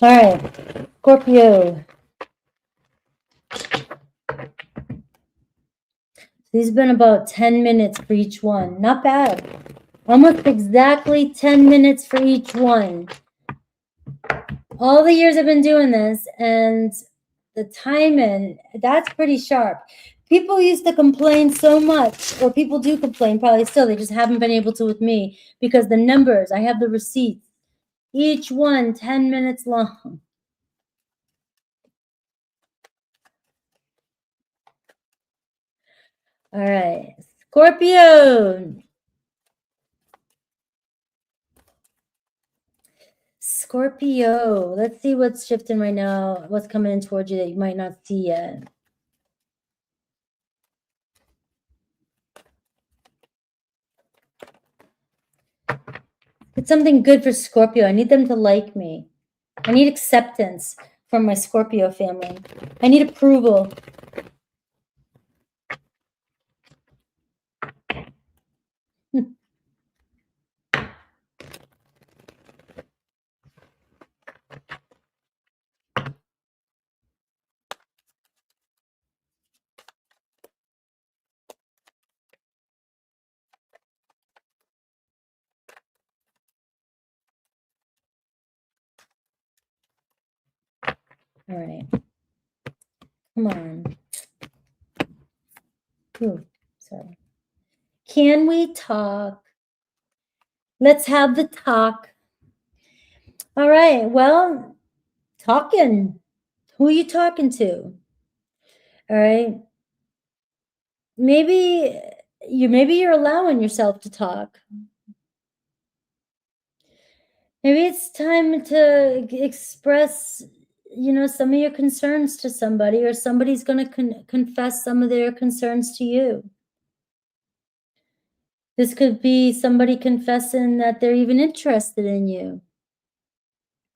All right, Scorpio. These have been about 10 minutes for each one. Not bad. Almost exactly 10 minutes for each one. All the years I've been doing this, and the timing, that's pretty sharp. People used to complain so much, or people do complain, probably still, they just haven't been able to with me, because the numbers, I have the receipts. Each one 10 minutes long. All right. Scorpio. Scorpio. Let's see what's shifting right now. What's coming in towards you that you might not see yet. It's something good for Scorpio. I need them to like me. I need acceptance from my Scorpio family. I need approval. All right. Come on. Ooh, sorry. Can we talk? Let's have the talk. All right. Well, talking. Who are you talking to? All right. Maybe you're allowing yourself to talk. Maybe it's time to express, some of your concerns to somebody, or somebody's going to confess some of their concerns to you. This could be somebody confessing that they're even interested in you,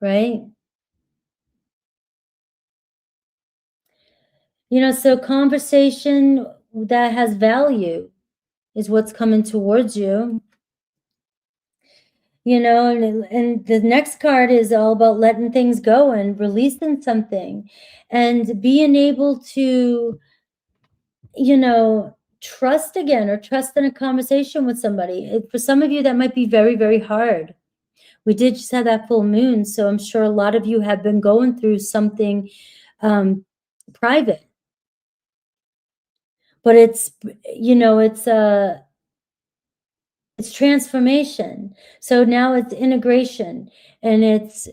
right? So conversation that has value is what's coming towards you. And the next card is all about letting things go and releasing something and being able to, trust again, or trust in a conversation with somebody. For some of you, that might be very, very hard. We did just have that full moon, so I'm sure a lot of you have been going through something private. But it's transformation. So now it's integration, and it's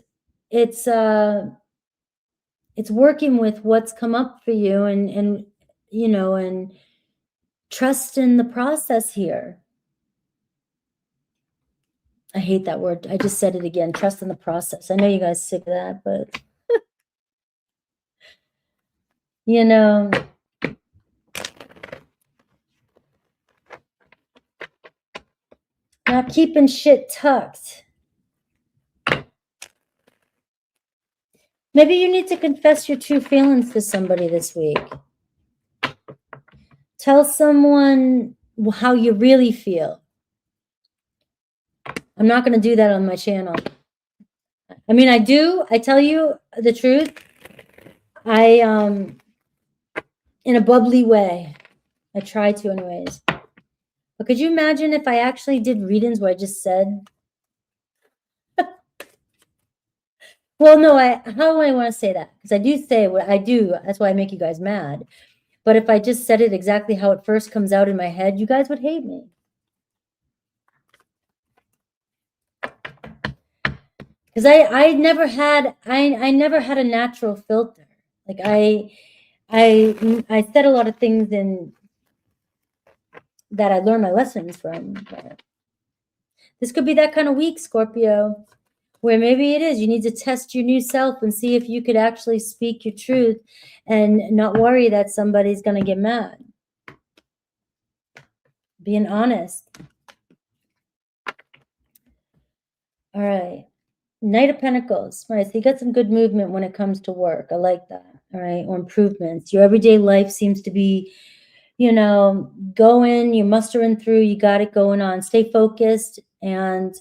working with what's come up for you, and trust in the process here. I hate that word. I just said it again. Trust in the process. I know you guys sick of that, but not keeping shit tucked. Maybe you need to confess your true feelings to somebody this week. Tell someone how you really feel. I'm not going to do that on my channel. I mean, I do. I tell you the truth. In a bubbly way. I try to anyways. But could you imagine if I actually did readings where I just said... Well, no, how do I want to say that? Because I do say what I do. That's why I make you guys mad. But if I just said it exactly how it first comes out in my head, you guys would hate me. Because I never had a natural filter. Like I said a lot of things in that I learned my lessons from. But this could be that kind of week, Scorpio, where maybe it is. You need to test your new self and see if you could actually speak your truth and not worry that somebody's going to get mad. Being honest. All right. Knight of Pentacles. All right, so you got some good movement when it comes to work. I like that. All right, or improvements. Your everyday life seems to be, going, you're mustering through, you got it going on. Stay focused. And,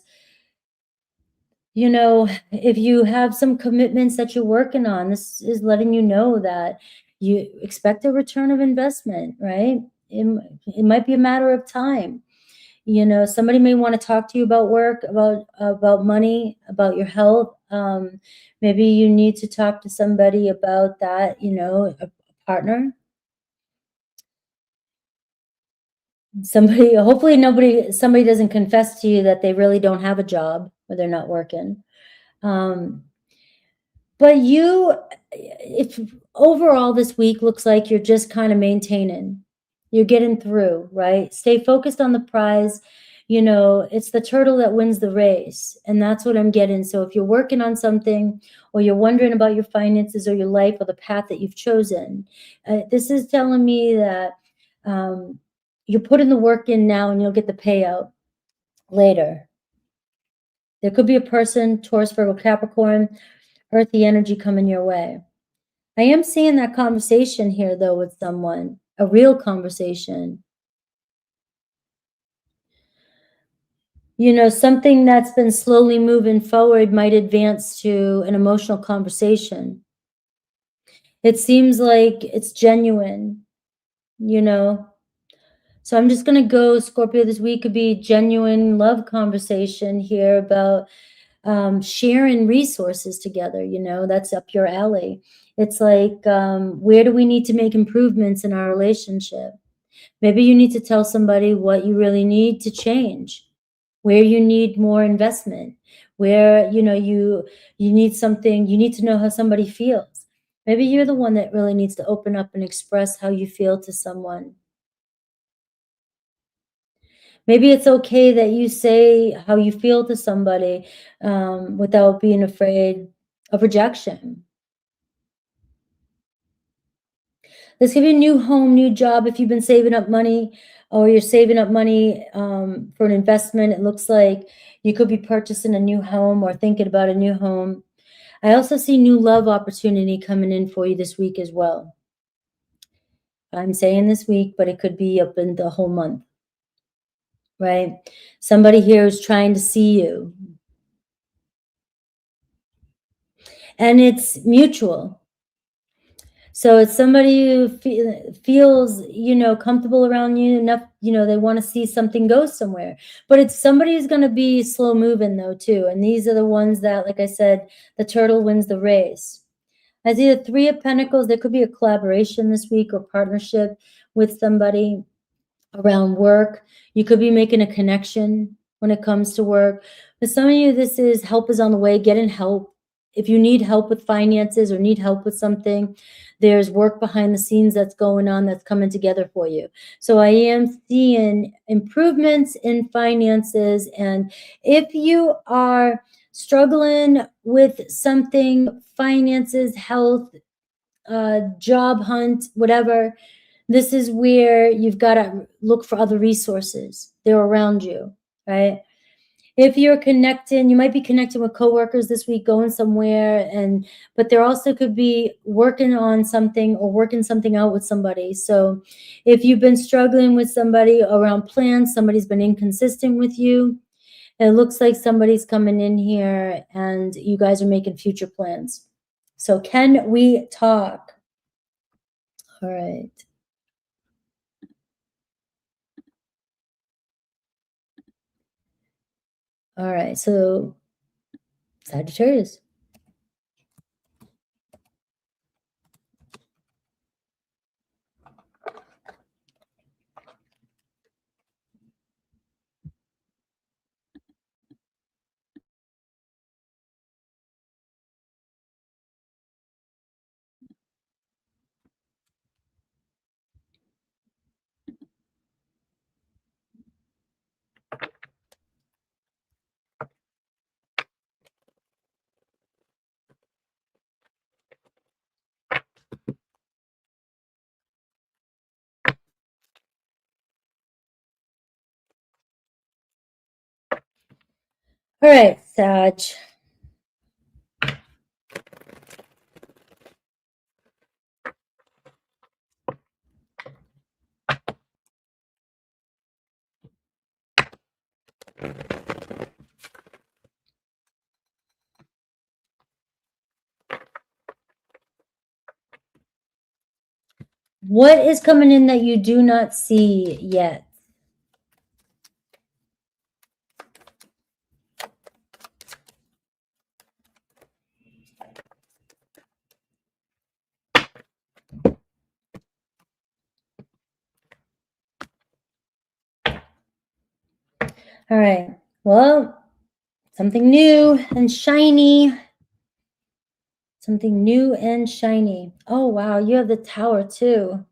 if you have some commitments that you're working on, this is letting you know that you expect a return of investment, right? It might be a matter of time. Somebody may want to talk to you about work, about money, about your health. Maybe you need to talk to somebody about that, a partner. Hopefully somebody doesn't confess to you that they really don't have a job or they're not working. But if overall this week looks like you're just kind of maintaining. You're getting through, right? Stay focused on the prize. You know, it's the turtle that wins the race. And that's what I'm getting. So if you're working on something, or you're wondering about your finances or your life or the path that you've chosen, this is telling me that you're putting the work in now and you'll get the payout later. There could be a person, Taurus, Virgo, Capricorn, earthy energy coming your way. I am seeing that conversation here, though, with someone, a real conversation. You know, something that's been slowly moving forward might advance to an emotional conversation. It seems like it's genuine, you know. So I'm just going to go, Scorpio, this week could be genuine love conversation here about sharing resources together, you know, that's up your alley. It's like, where do we need to make improvements in our relationship? Maybe you need to tell somebody what you really need to change, where you need more investment, where, you know, you need something, you need to know how somebody feels. Maybe you're the one that really needs to open up and express how you feel to someone. Maybe it's okay that you say how you feel to somebody without being afraid of rejection. This could be a new home, new job. If you've been saving up money, or you're saving up money for an investment, it looks like you could be purchasing a new home or thinking about a new home. I also see new love opportunity coming in for you this week as well. I'm saying this week, but it could be up in the whole month, right? Somebody here is trying to see you. And it's mutual. So it's somebody who feels, you know, comfortable around you enough, you know, they want to see something go somewhere. But it's somebody who's going to be slow moving, though, too. And these are the ones that, like I said, the turtle wins the race. I see the Three of Pentacles. There could be a collaboration this week or partnership with somebody around work. You could be making a connection when it comes to work. For some of you, this is help is on the way, getting help. If you need help with finances or need help with something, there's work behind the scenes that's going on that's coming together for you. So I am seeing improvements in finances. And if you are struggling with something, finances, health, job hunt, whatever, this is where you've got to look for other resources. They're around you, right? If you're connecting, you might be connecting with coworkers this week, going somewhere, but there also could be working on something or working something out with somebody. So if you've been struggling with somebody around plans, somebody's been inconsistent with you, it looks like somebody's coming in here and you guys are making future plans. So can we talk? All right. All right, so Sagittarius. All right, Sag. What is coming in that you do not see yet? All right, well, something new and shiny. Something new and shiny. Oh, wow, you have the Tower too.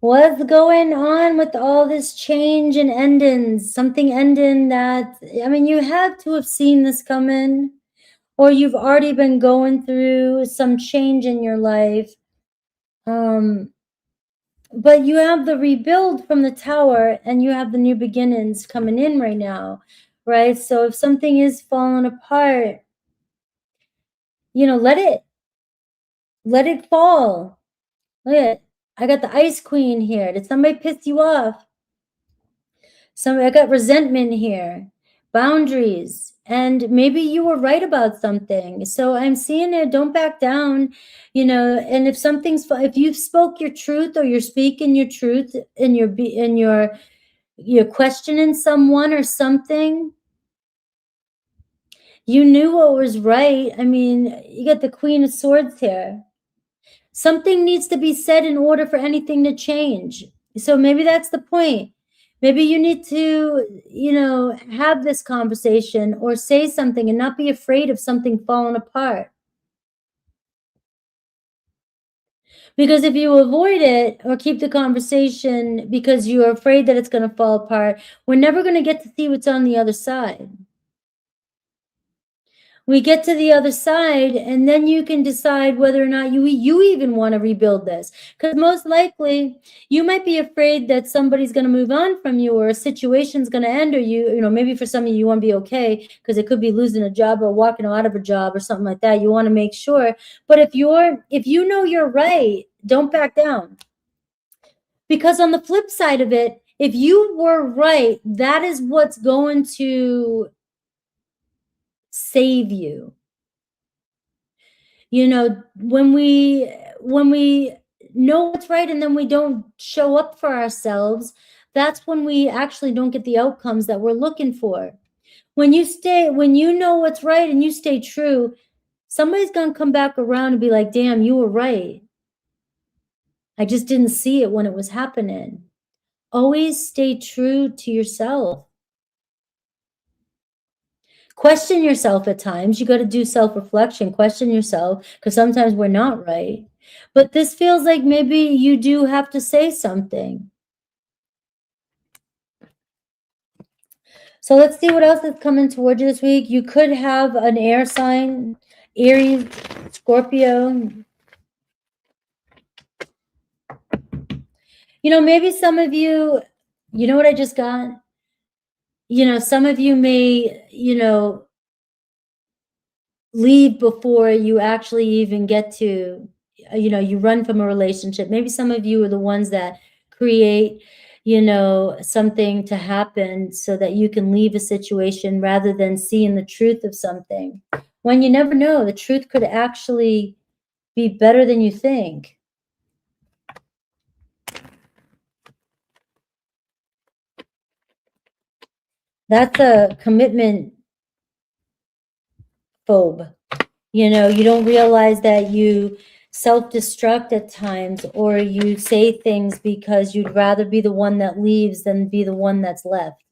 What's going on with all this change and endings? Something ending that, I mean, you had to have seen this coming, or you've already been going through some change in your life. But you have the rebuild from the Tower, and you have the new beginnings coming in right now, right? So if something is falling apart, you know, let it fall. Look at it. I got the Ice Queen here. Did somebody piss you off? I got resentment here, boundaries, and maybe you were right about something. So I'm seeing it. Don't back down, you know. And if you spoke your truth, or you're speaking your truth, and you're questioning someone or something, you knew what was right. I mean, you got the Queen of Swords here. Something needs to be said in order for anything to change. So maybe that's the point. Maybe you need to, you know, have this conversation or say something and not be afraid of something falling apart. Because if you avoid it or keep the conversation because you're afraid that it's going to fall apart, we're never going to get to see what's on the other side. We get to the other side, and then you can decide whether or not you even want to rebuild this. Because most likely, you might be afraid that somebody's going to move on from you, or a situation's going to end, or you know, maybe for some of you want to be okay, because it could be losing a job or walking out of a job or something like that. You want to make sure. But if you know you're right, don't back down. Because on the flip side of it, if you were right, that is what's going to save you. You know, when we know what's right and then we don't show up for ourselves, that's when we actually don't get the outcomes that we're looking for. When you know what's right and you stay true, somebody's going to come back around and be like, damn, you were right. I just didn't see it when it was happening. Always stay true to yourself. Question yourself at times. You got to do self-reflection. Question yourself, because sometimes we're not right. But this feels like maybe you do have to say something. So let's see what else is coming towards you this week. You could have an air sign, Aries, Scorpio. You know, maybe some of you, you know what I just got? You know, some of you may, you know, leave before you actually even get to, you know, you run from a relationship. Maybe some of you are the ones that create, you know, something to happen so that you can leave a situation rather than seeing the truth of something. When you never know, the truth could actually be better than you think. That's a commitment phobe. You know, you don't realize that you self-destruct at times, or you say things because you'd rather be the one that leaves than be the one that's left.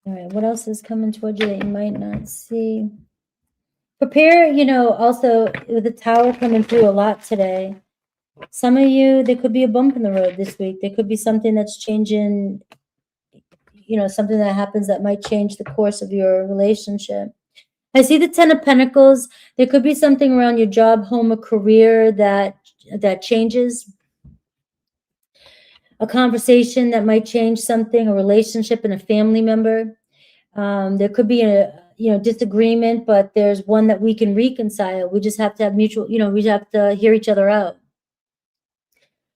All right, what else is coming towards you that you might not see? Prepare, you know, also with the Tower coming through a lot today. Some of you, there could be a bump in the road this week. There could be something that's changing, you know, something that happens that might change the course of your relationship. I see the Ten of Pentacles. There could be something around your job, home, or career that changes. A conversation that might change something, a relationship and a family member. There could be a, you know, disagreement, but there's one that we can reconcile. We just have to have mutual, you know, we have to hear each other out.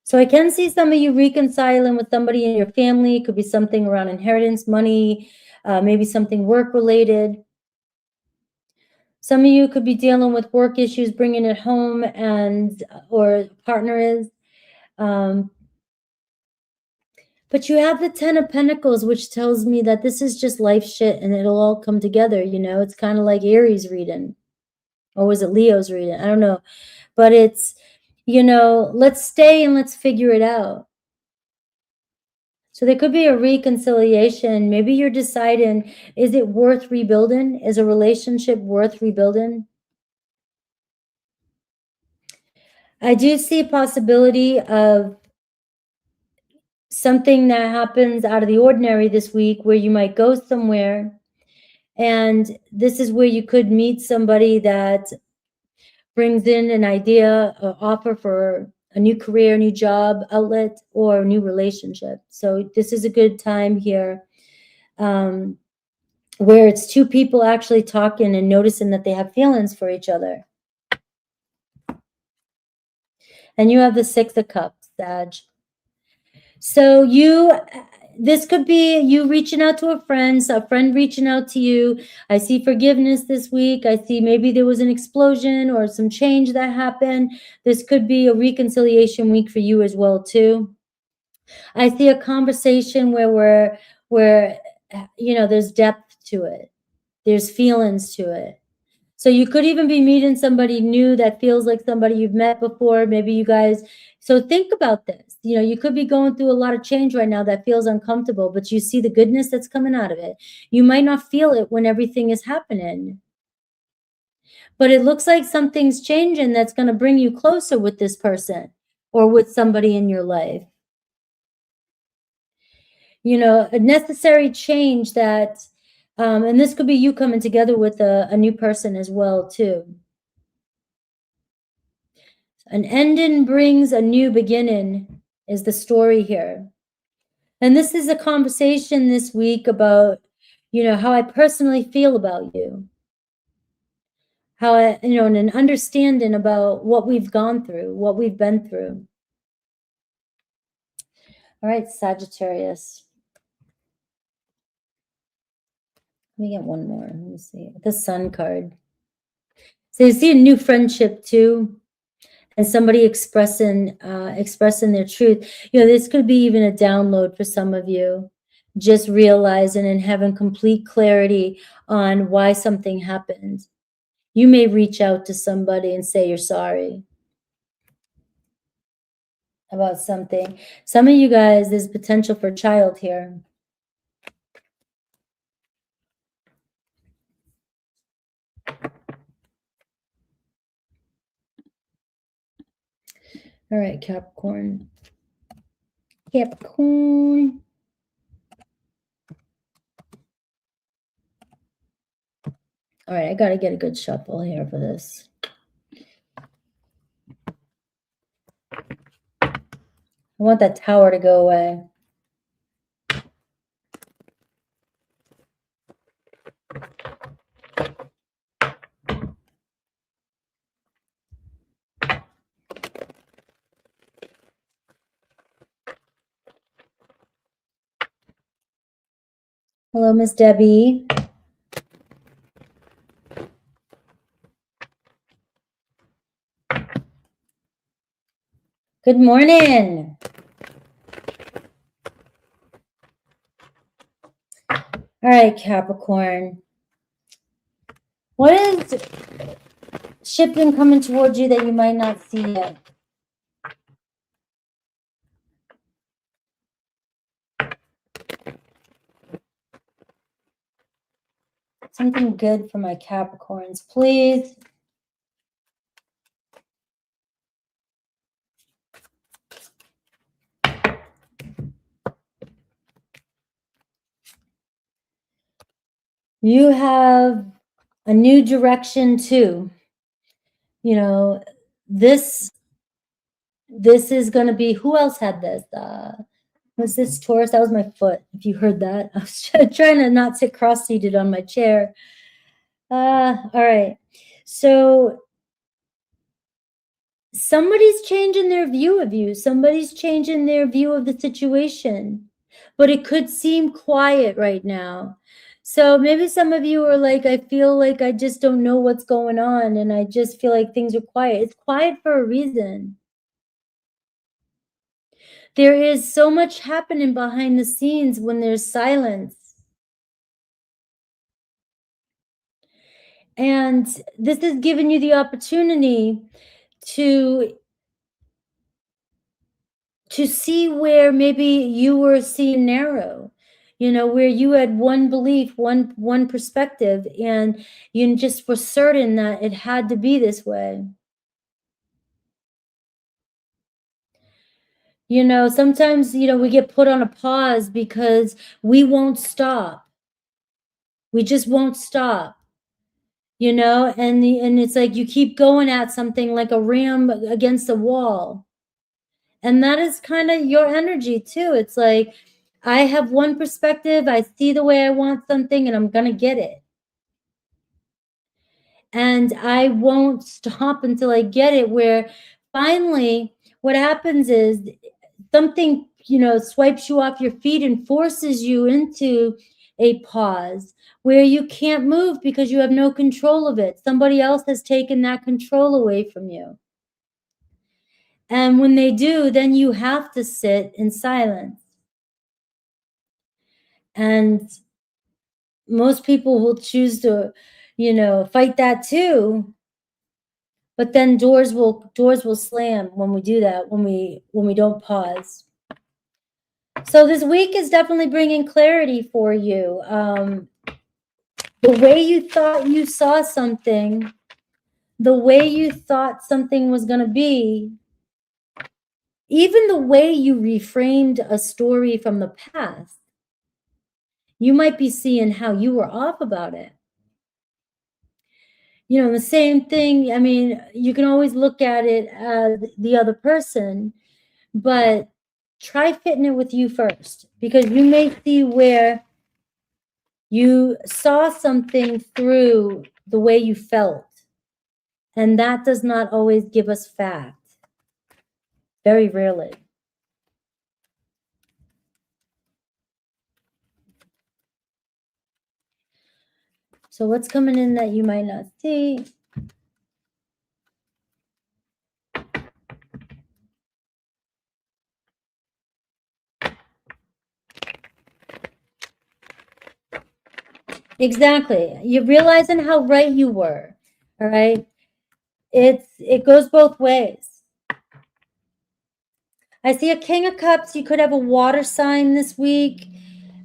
So I can see some of you reconciling with somebody in your family. It could be something around inheritance, money, maybe something work related. Some of you could be dealing with work issues, bringing it home, and or partner is. But you have the Ten of Pentacles, which tells me that this is just life shit and it'll all come together, you know? It's kind of like Aries reading. Or was it Leo's reading? I don't know. But it's, you know, let's stay and let's figure it out. So there could be a reconciliation. Maybe you're deciding, is it worth rebuilding? Is a relationship worth rebuilding? I do see a possibility of something that happens out of the ordinary this week where you might go somewhere, and this is where you could meet somebody that brings in an idea, an offer for a new career, new job outlet, or a new relationship. So this is a good time here where it's two people actually talking and noticing that they have feelings for each other. And you have the Six of Cups, Sag. So this could be you reaching out to a friend reaching out to you. I see forgiveness this week. I see maybe there was an explosion or some change that happened. This could be a reconciliation week for you as well, too. I see a conversation where there's depth to it. There's feelings to it. So you could even be meeting somebody new that feels like somebody you've met before. Maybe you guys, so think about this. You could be going through a lot of change right now that feels uncomfortable, but you see the goodness that's coming out of it. You might not feel it when everything is happening, but it looks like something's changing that's going to bring you closer with this person or with somebody in your life. A necessary change that, and this could be you coming together with a new person as well, too. An ending brings a new beginning is the story here. And this is a conversation this week about, how I personally feel about you. How and an understanding about what we've gone through, what we've been through. All right, Sagittarius. Let me get one more. Let me see. The Sun card. So you see a new friendship too. And somebody expressing their truth. This could be even a download for some of you, just realizing and having complete clarity on why something happened. You may reach out to somebody and say you're sorry about something. Some of you guys, there's potential for a child here. All right, Capricorn. Capricorn. All right, I got to get a good shuffle here for this. I want that tower to go away. Hello, Miss Debbie. Good morning. All right, Capricorn. What is shifting coming towards you that you might not see yet? Something good for my Capricorns, please. You have a new direction too. This is going to be, who else had this? Was this Taurus? That was my foot. If you heard that, I was trying to not sit cross-seated on my chair. All right. So somebody's changing their view of you. Somebody's changing their view of the situation, but it could seem quiet right now. So maybe some of you are like, I feel like I just don't know what's going on, and I just feel like things are quiet. It's quiet for a reason. There is so much happening behind the scenes when there's silence. And this has given you the opportunity to to see where maybe you were seeing narrow, you know, where you had one belief, one perspective, and you just were certain that it had to be this way. You know, sometimes, you know, we get put on a pause because we won't stop. We just won't stop, you know, and it's like you keep going at something like a ram against a wall. And that is kind of your energy too. It's like, I have one perspective, I see the way I want something, and I'm going to get it. And I won't stop until I get it, where finally what happens is something, you know, swipes you off your feet and forces you into a pause where you can't move because you have no control of it. Somebody else has taken that control away from you. And when they do, then you have to sit in silence. And most people will choose to, you know, fight that too. But then doors will slam when we do that, when we don't pause. So this week is definitely bringing clarity for you. The way you thought you saw something, the way you thought something was going to be, even the way you reframed a story from the past, you might be seeing how you were off about it. You know, the same thing. I mean, you can always look at it as the other person, but try fitting it with you first, because you may see where you saw something through the way you felt. And that does not always give us fact. Very rarely. So what's coming in that you might not see? Exactly. You're realizing how right you were. All right. It goes both ways. I see a King of Cups. You could have a water sign this week.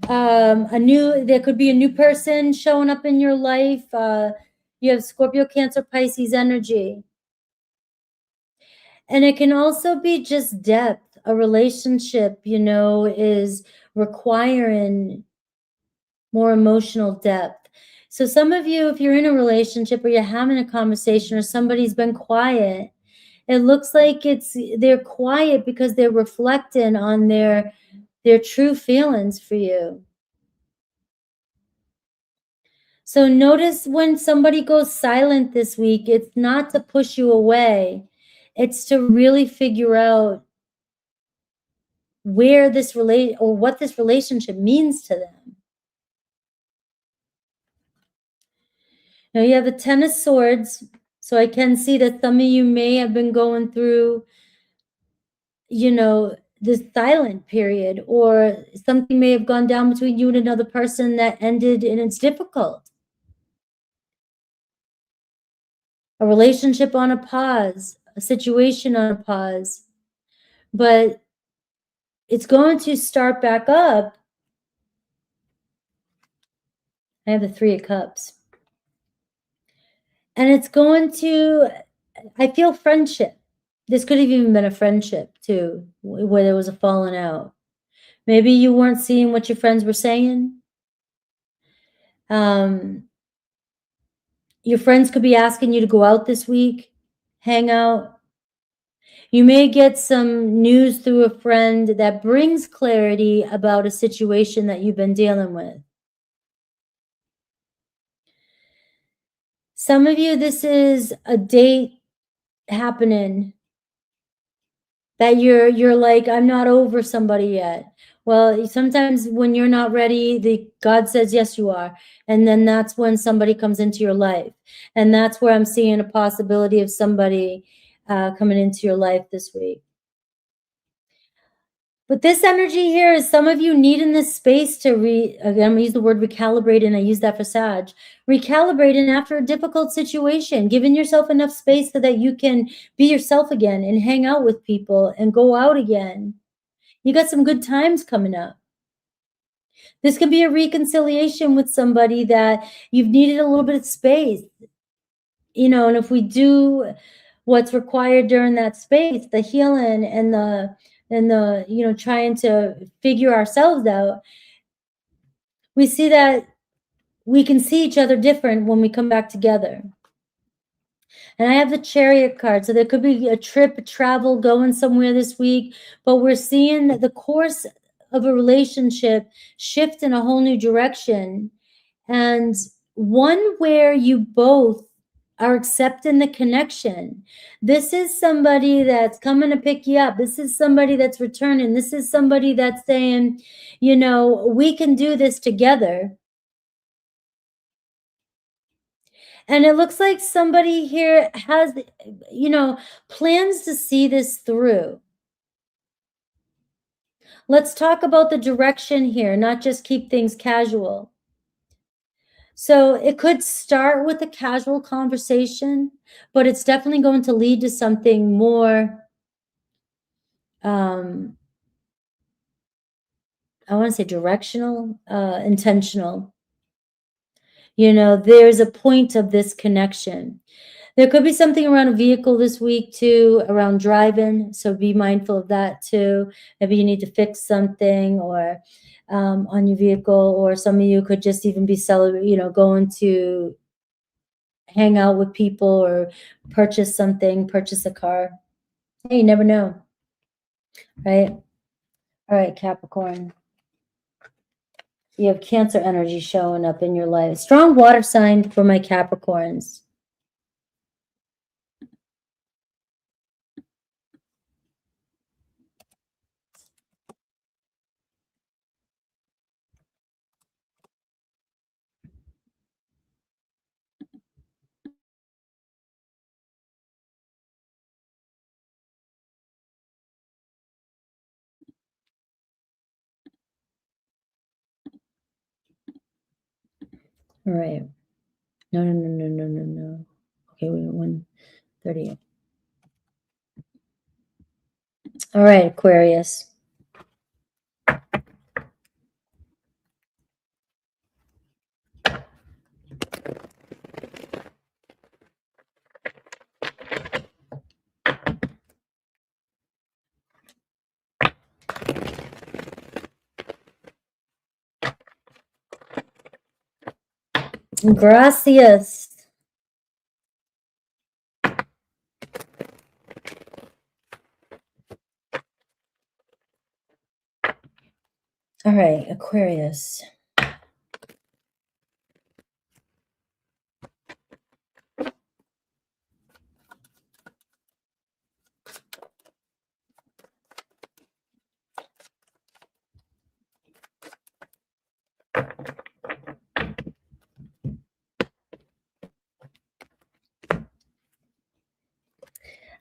There could be a new person showing up in your life. You have Scorpio, Cancer, Pisces energy. And it can also be just depth. A relationship, you know, is requiring more emotional depth. So some of you, if you're in a relationship or you're having a conversation or somebody's been quiet, it looks like they're quiet because they're reflecting on their true feelings for you. So notice when somebody goes silent this week, it's not to push you away. It's to really figure out where this what this relationship means to them. Now you have the Ten of Swords. So I can see that some of you may have been going through, you know, this silent period, or something may have gone down between you and another person that ended, and it's difficult. A relationship on a pause, a situation on a pause, but it's going to start back up. I have the Three of Cups. And it's going to, I feel friendship. This could have even been a friendship too, where there was a falling out. Maybe you weren't seeing what your friends were saying. Your friends could be asking you to go out this week, hang out. You may get some news through a friend that brings clarity about a situation that you've been dealing with. Some of you, this is a date happening that you're like, I'm not over somebody yet. Well, sometimes when you're not ready, God says, yes, you are. And then that's when somebody comes into your life. And that's where I'm seeing a possibility of somebody coming into your life this week. But this energy here is some of you needing this space to again, I'm going to use the word recalibrate, and I use that for Sag. Recalibrating after a difficult situation, giving yourself enough space so that you can be yourself again and hang out with people and go out again. You got some good times coming up. This could be a reconciliation with somebody that you've needed a little bit of space, you know, and if we do what's required during that space, the healing and the, you know, trying to figure ourselves out, we see that we can see each other different when we come back together. And I have the Chariot card. So there could be a trip, a travel, going somewhere this week, but we're seeing the course of a relationship shift in a whole new direction. And one where you both are accepting the connection. This is somebody that's coming to pick you up. This is somebody that's returning. This is somebody that's saying, you know, we can do this together. And it looks like somebody here has, you know, plans to see this through. Let's talk about the direction here, not just keep things casual. So it could start with a casual conversation, but it's definitely going to lead to something more, I want to say directional, intentional. You know, there's a point of this connection. There could be something around a vehicle this week too, around driving. So be mindful of that too. Maybe you need to fix something or on your vehicle, or some of you could just even be celebrating, you know, going to hang out with people or purchase something, purchase a car. Hey, you never know, right? All right, Capricorn. You have Cancer energy showing up in your life. Strong water sign for my Capricorns. All right. No. Okay, we got 138. All right, Aquarius. Gracias. All right, Aquarius.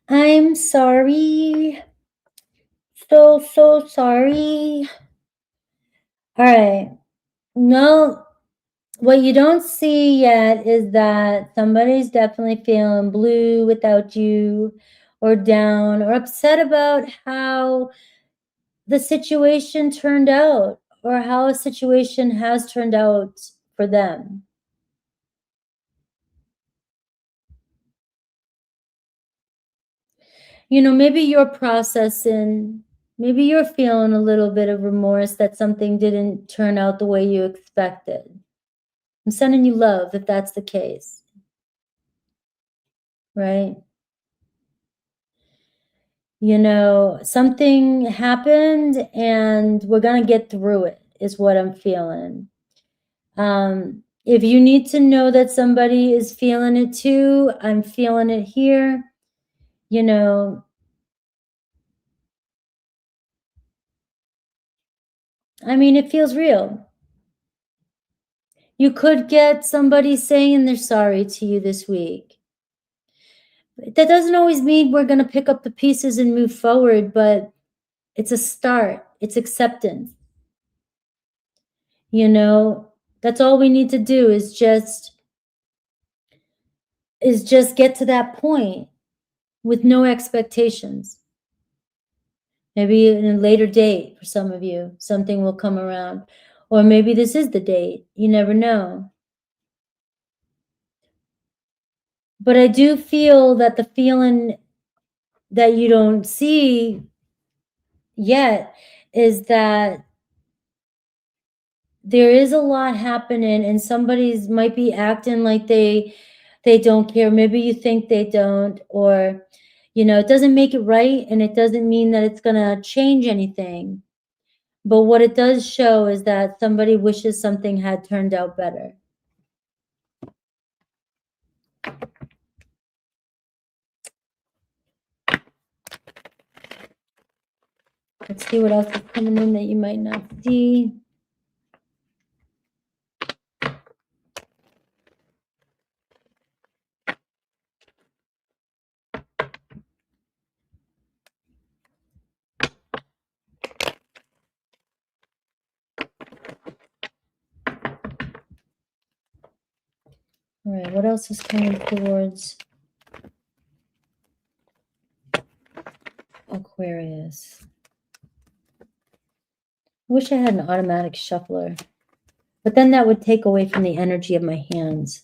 I'm sorry. So sorry. All right. No, what you don't see yet is that somebody's definitely feeling blue without you, or down, or upset about how the situation turned out, or how a situation has turned out for them. You know, maybe you're processing, maybe you're feeling a little bit of remorse that something didn't turn out the way you expected. I'm sending you love if that's the case, right? You know, something happened and we're going to get through it, is what I'm feeling. If you need to know that somebody is feeling it too, I'm feeling it here. You know, I mean, it feels real. You could get somebody saying they're sorry to you this week. That doesn't always mean we're going to pick up the pieces and move forward, but it's a start. It's acceptance. You know, that's all we need to do is just get to that point with no expectations. Maybe in a later date for some of you, something will come around. Or maybe this is the date. You never know. But I do feel that the feeling that you don't see yet is that there is a lot happening, and somebody's might be acting like they don't care. Maybe you think they don't, or it doesn't make it right, and it doesn't mean that it's gonna change anything. But what it does show is that somebody wishes something had turned out better. Let's see what else is coming in that you might not see. All right, what else is coming towards Aquarius? I wish I had an automatic shuffler, but then that would take away from the energy of my hands.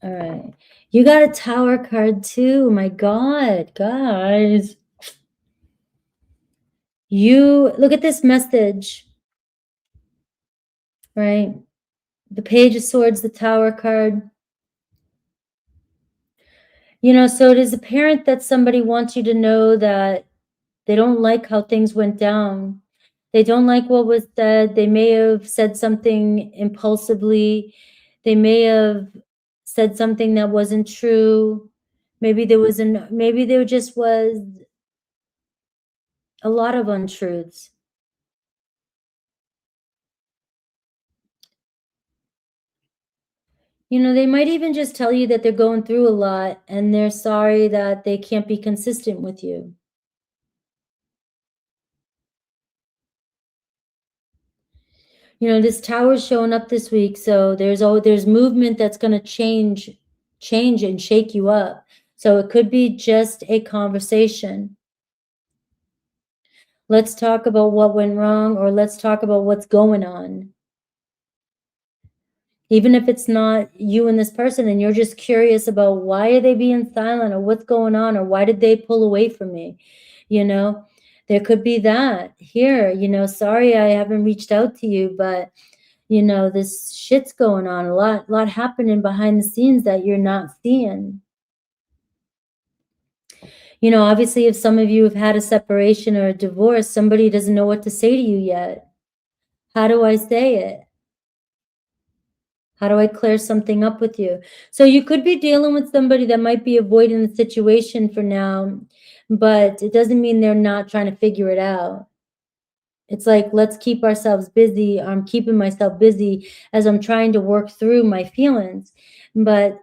All right, you got a Tower card too. My God, guys. You look at this message, right? The Page of Swords, the Tower card. So it is apparent that somebody wants you to know that they don't like how things went down. They don't like what was said. They may have said something impulsively. They may have said something that wasn't true. Maybe there just was a lot of untruths. They might even just tell you that they're going through a lot and they're sorry that they can't be consistent with you. This tower's showing up this week, so there's movement that's going to change and shake you up. So it could be just a conversation. Let's talk about what went wrong, or let's talk about what's going on. Even if it's not you and this person and you're just curious about why are they being silent, or what's going on, or why did they pull away from me? There could be that here, sorry I haven't reached out to you, but this shit's going on, a lot happening behind the scenes that you're not seeing. Obviously, if some of you have had a separation or a divorce, somebody doesn't know what to say to you yet. How do I say it? How do I clear something up with you? So you could be dealing with somebody that might be avoiding the situation for now, but it doesn't mean they're not trying to figure it out. It's like, let's keep ourselves busy. I'm keeping myself busy as I'm trying to work through my feelings. But,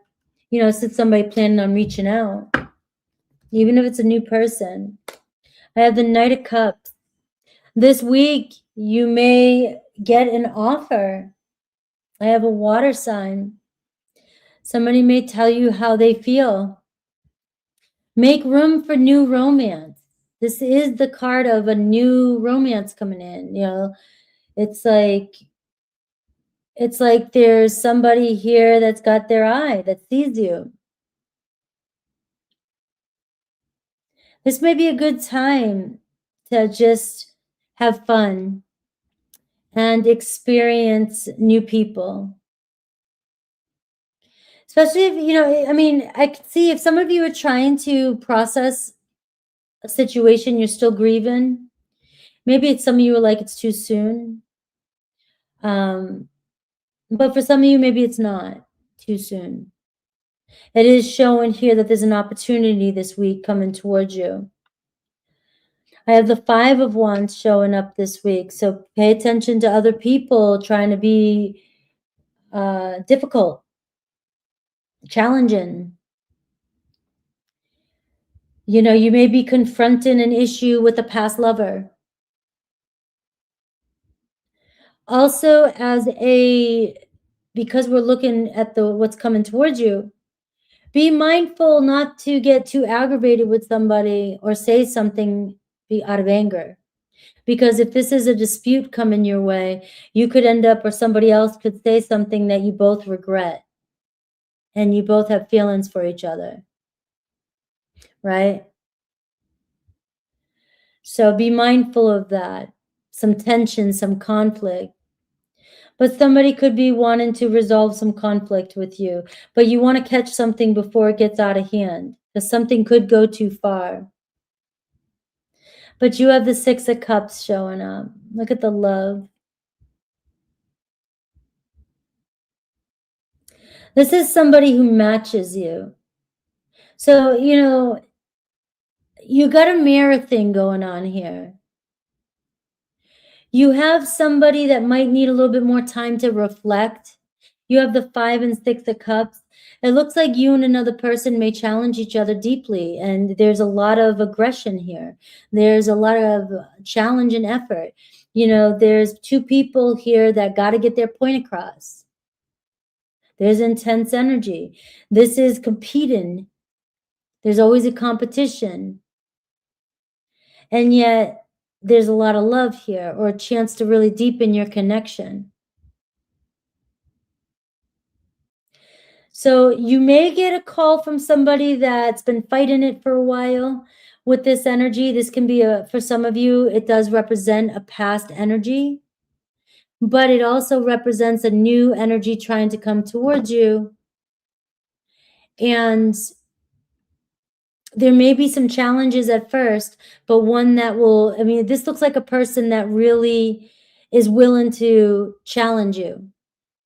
since somebody planning on reaching out, even if it's a new person. I have the Knight of Cups. This week, you may get an offer. I have a water sign. Somebody may tell you how they feel. Make room for new romance. This is the card of a new romance coming in. It's like there's somebody here that's got their eye, that sees you. This may be a good time to just have fun and experience new people. Especially if, I can see if some of you are trying to process a situation, you're still grieving. Maybe some of you are like, it's too soon. But for some of you, maybe it's not too soon. It is showing here that there's an opportunity this week coming towards you. I have the 5 of Wands showing up this week. So pay attention to other people trying to be difficult, challenging. You may be confronting an issue with a past lover. Also, because we're looking at what's coming towards you, Be mindful not to get too aggravated with somebody or say something out of anger. Because if this is a dispute coming your way, you could end up, or somebody else could say something that you both regret. And you both have feelings for each other. Right? So be mindful of that. Some tension, some conflict. But somebody could be wanting to resolve some conflict with you. But you want to catch something before it gets out of hand. Because something could go too far. But you have the Six of Cups showing up. Look at the love. This is somebody who matches you. So, you know, you got a mirror thing going on here. You have somebody that might need a little bit more time to reflect. You have the 5 and 6 of Cups. It looks like you and another person may challenge each other deeply, and there's a lot of aggression here. There's a lot of challenge and effort. You know, there's two people here that got to get their point across. There's intense energy. This is competing. There's always a competition. And yet there's a lot of love here, or a chance to really deepen your connection. So you may get a call from somebody that's been fighting it for a while with this energy. This can be for some of you, it does represent a past energy, but it also represents a new energy trying to come towards you. And there may be some challenges at first, but one that will, I mean, this looks like a person that really is willing to challenge you.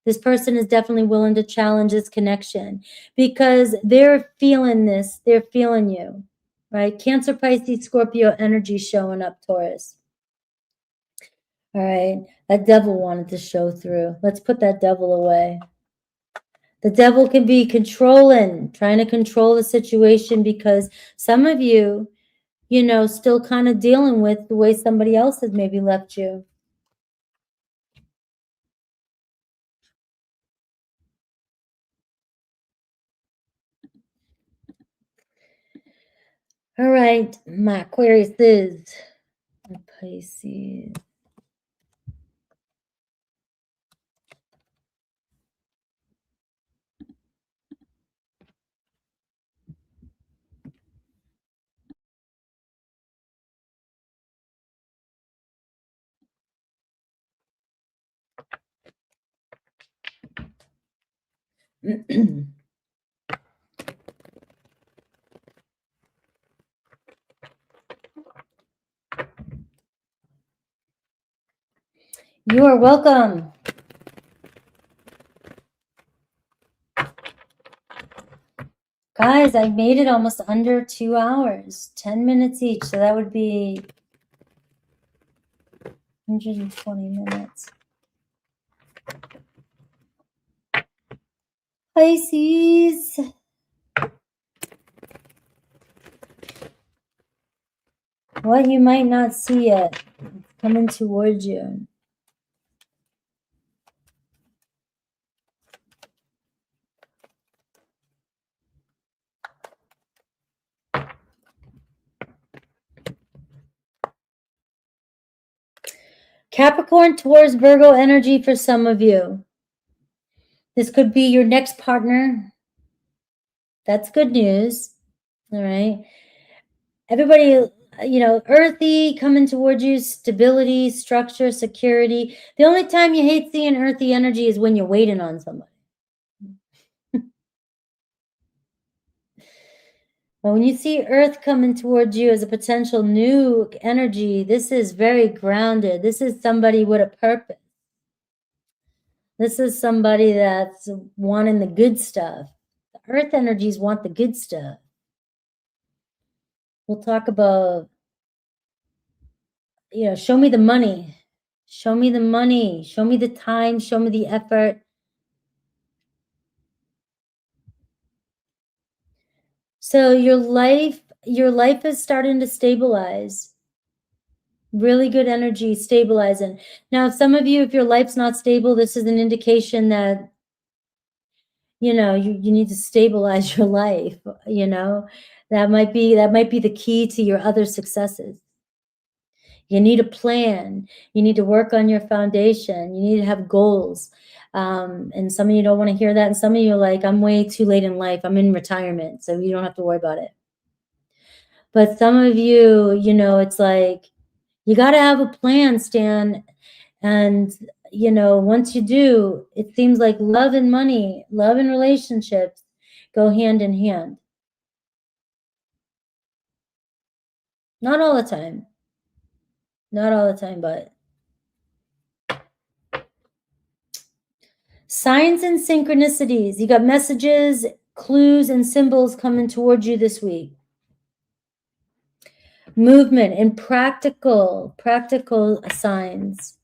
This person is definitely willing to challenge this connection because they're feeling this. They're feeling you, right? Cancer, Pisces, Scorpio energy showing up, Taurus. All right. That devil wanted to show through. Let's put that devil away. The devil can be controlling, trying to control the situation because some of you, you know, still kind of dealing with the way somebody else has maybe left you. All right, my Aquarius is my Pisces. You are welcome. Guys, I made it almost under 2 hours, 10 minutes each. So that would be 120 minutes. Pisces. What you might not see yet, it's coming towards you. Capricorn, Taurus, Virgo energy for some of you. This could be your next partner. That's good news. All right. Everybody, you know, earthy coming towards you, stability, structure, security. The only time you hate seeing earthy energy is when you're waiting on somebody. But when you see earth coming towards you as a potential new energy, this is very grounded. This is somebody with a purpose. This is somebody that's wanting the good stuff. The earth energies want the good stuff. We'll talk about, you know, show me the money. Show me the money. Show me the time. Show me the effort. So your life is starting to stabilize. Really good energy stabilizing. Now, some of you, if your life's not stable, this is an indication that you know, you need to stabilize your life, you know. That might be the key to your other successes. You need a plan. You need to work on your foundation. You need to have goals. And some of you don't want to hear that. And some of you are like, I'm way too late in life. I'm in retirement, so you don't have to worry about it. But some of you, you know, it's like, you got to have a plan, Stan. And, you know, once you do, it seems like love and money, love and relationships go hand in hand. Not all the time. Not all the time, but signs and synchronicities. You got messages, clues, and symbols coming towards you this week. Movement and practical signs.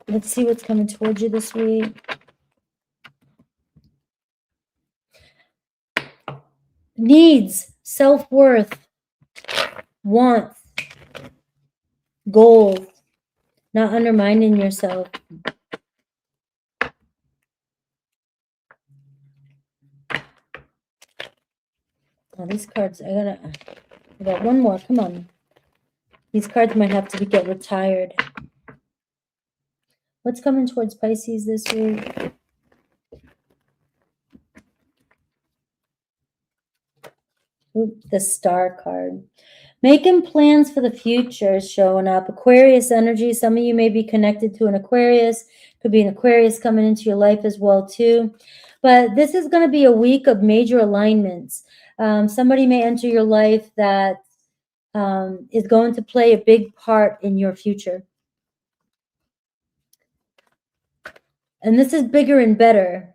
Let's see what's coming towards you this week. Needs, self-worth, wants, goals, not undermining yourself. Oh, these cards, I got one more, come on. These cards might have to get retired. What's coming towards Pisces this week? Ooh, the Star card. Making plans for the future is showing up. Aquarius energy. Some of you may be connected to an Aquarius. Could be an Aquarius coming into your life as well too. But this is going to be a week of major alignments. Somebody may enter your life that is going to play a big part in your future. And this is bigger and better.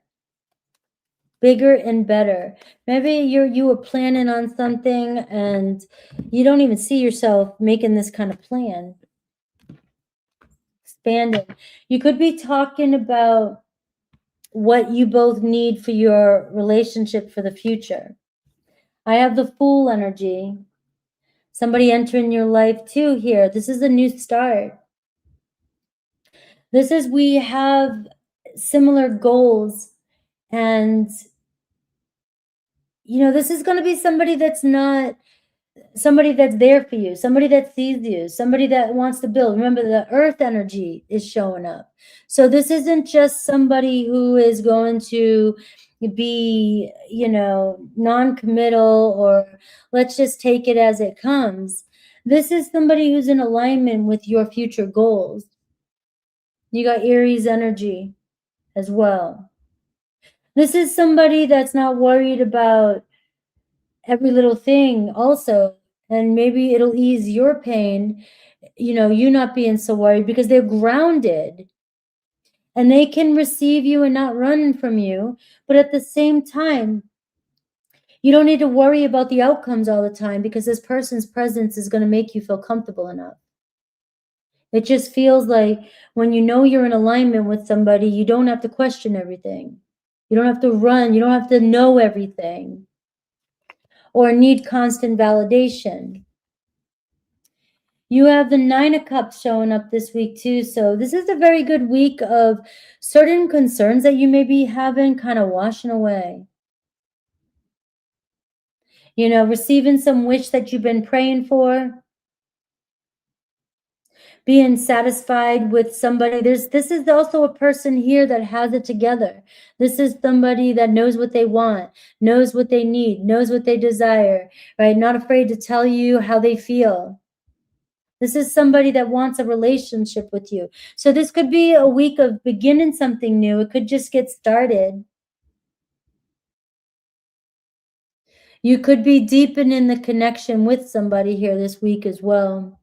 Bigger and better. Maybe you were planning on something and you don't even see yourself making this kind of plan. Expanding. You could be talking about what you both need for your relationship for the future. I have the Fool energy. Somebody entering your life too here. This is a new start. This is, we have similar goals, and you know, this is going to be somebody that's not somebody that's there for you, somebody that sees you, somebody that wants to build. Remember, the Earth energy is showing up. So this isn't just somebody who is going to be, you know, non-committal or let's just take it as it comes. This is somebody who's in alignment with your future goals. You got Aries energy as well. This is somebody that's not worried about every little thing also, and maybe it'll ease your pain, you know, you not being so worried because they're grounded and they can receive you and not run from you. But at the same time, you don't need to worry about the outcomes all the time because this person's presence is going to make you feel comfortable enough. It just feels like when you know you're in alignment with somebody, you don't have to question everything. You don't have to run. You don't have to know everything or need constant validation. You have the Nine of Cups showing up this week too. So this is a very good week of certain concerns that you may be having kind of washing away. You know, receiving some wish that you've been praying for. Being satisfied with somebody. This is also a person here that has it together. This is somebody that knows what they want, knows what they need, knows what they desire, right? Not afraid to tell you how they feel. This is somebody that wants a relationship with you. So this could be a week of beginning something new. It could just get started. You could be deepening the connection with somebody here this week as well.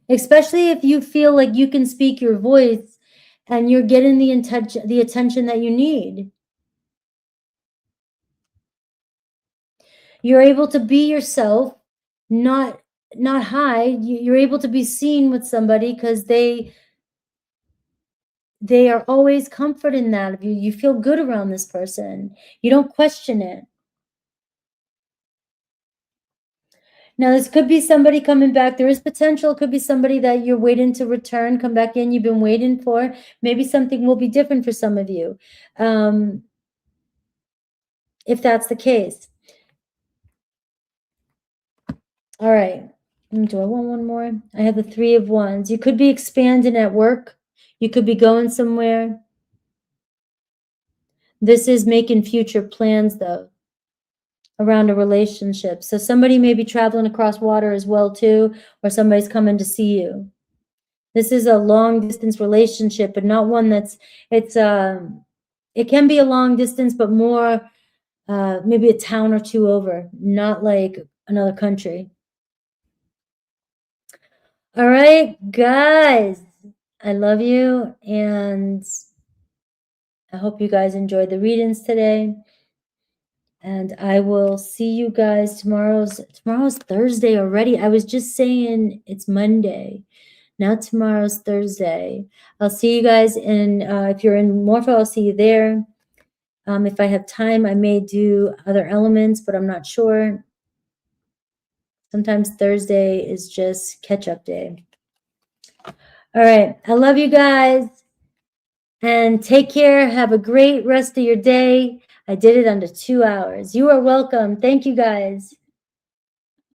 Especially if you feel like you can speak your voice and you're getting the attention that you need. You're able to be yourself, not hide. You're able to be seen with somebody because they are always comfort in that of you. You feel good around this person. You don't question it. Now, this could be somebody coming back. There is potential. It could be somebody that you're waiting to return, come back in, you've been waiting for. Maybe something will be different for some of you, if that's the case. All right. Do I want one more? I have the 3 of Wands. You could be expanding at work. You could be going somewhere. This is making future plans, though, around a relationship. So somebody may be traveling across water as well, too, or somebody's coming to see you. This is a long distance relationship, but not one that's, it can be a long distance, but more maybe a town or 2 over, not like another country. All right, guys, I love you, and I hope you guys enjoyed the readings today. And I will see you guys tomorrow's Thursday already. I was just saying it's Monday. Now tomorrow's Thursday. I'll see you guys in, if you're in Morpho, I'll see you there. If I have time, I may do other elements, but I'm not sure. Sometimes Thursday is just catch-up day. All right. I love you guys. And take care. Have a great rest of your day. I did it under 2 hours. You are welcome. Thank you, guys.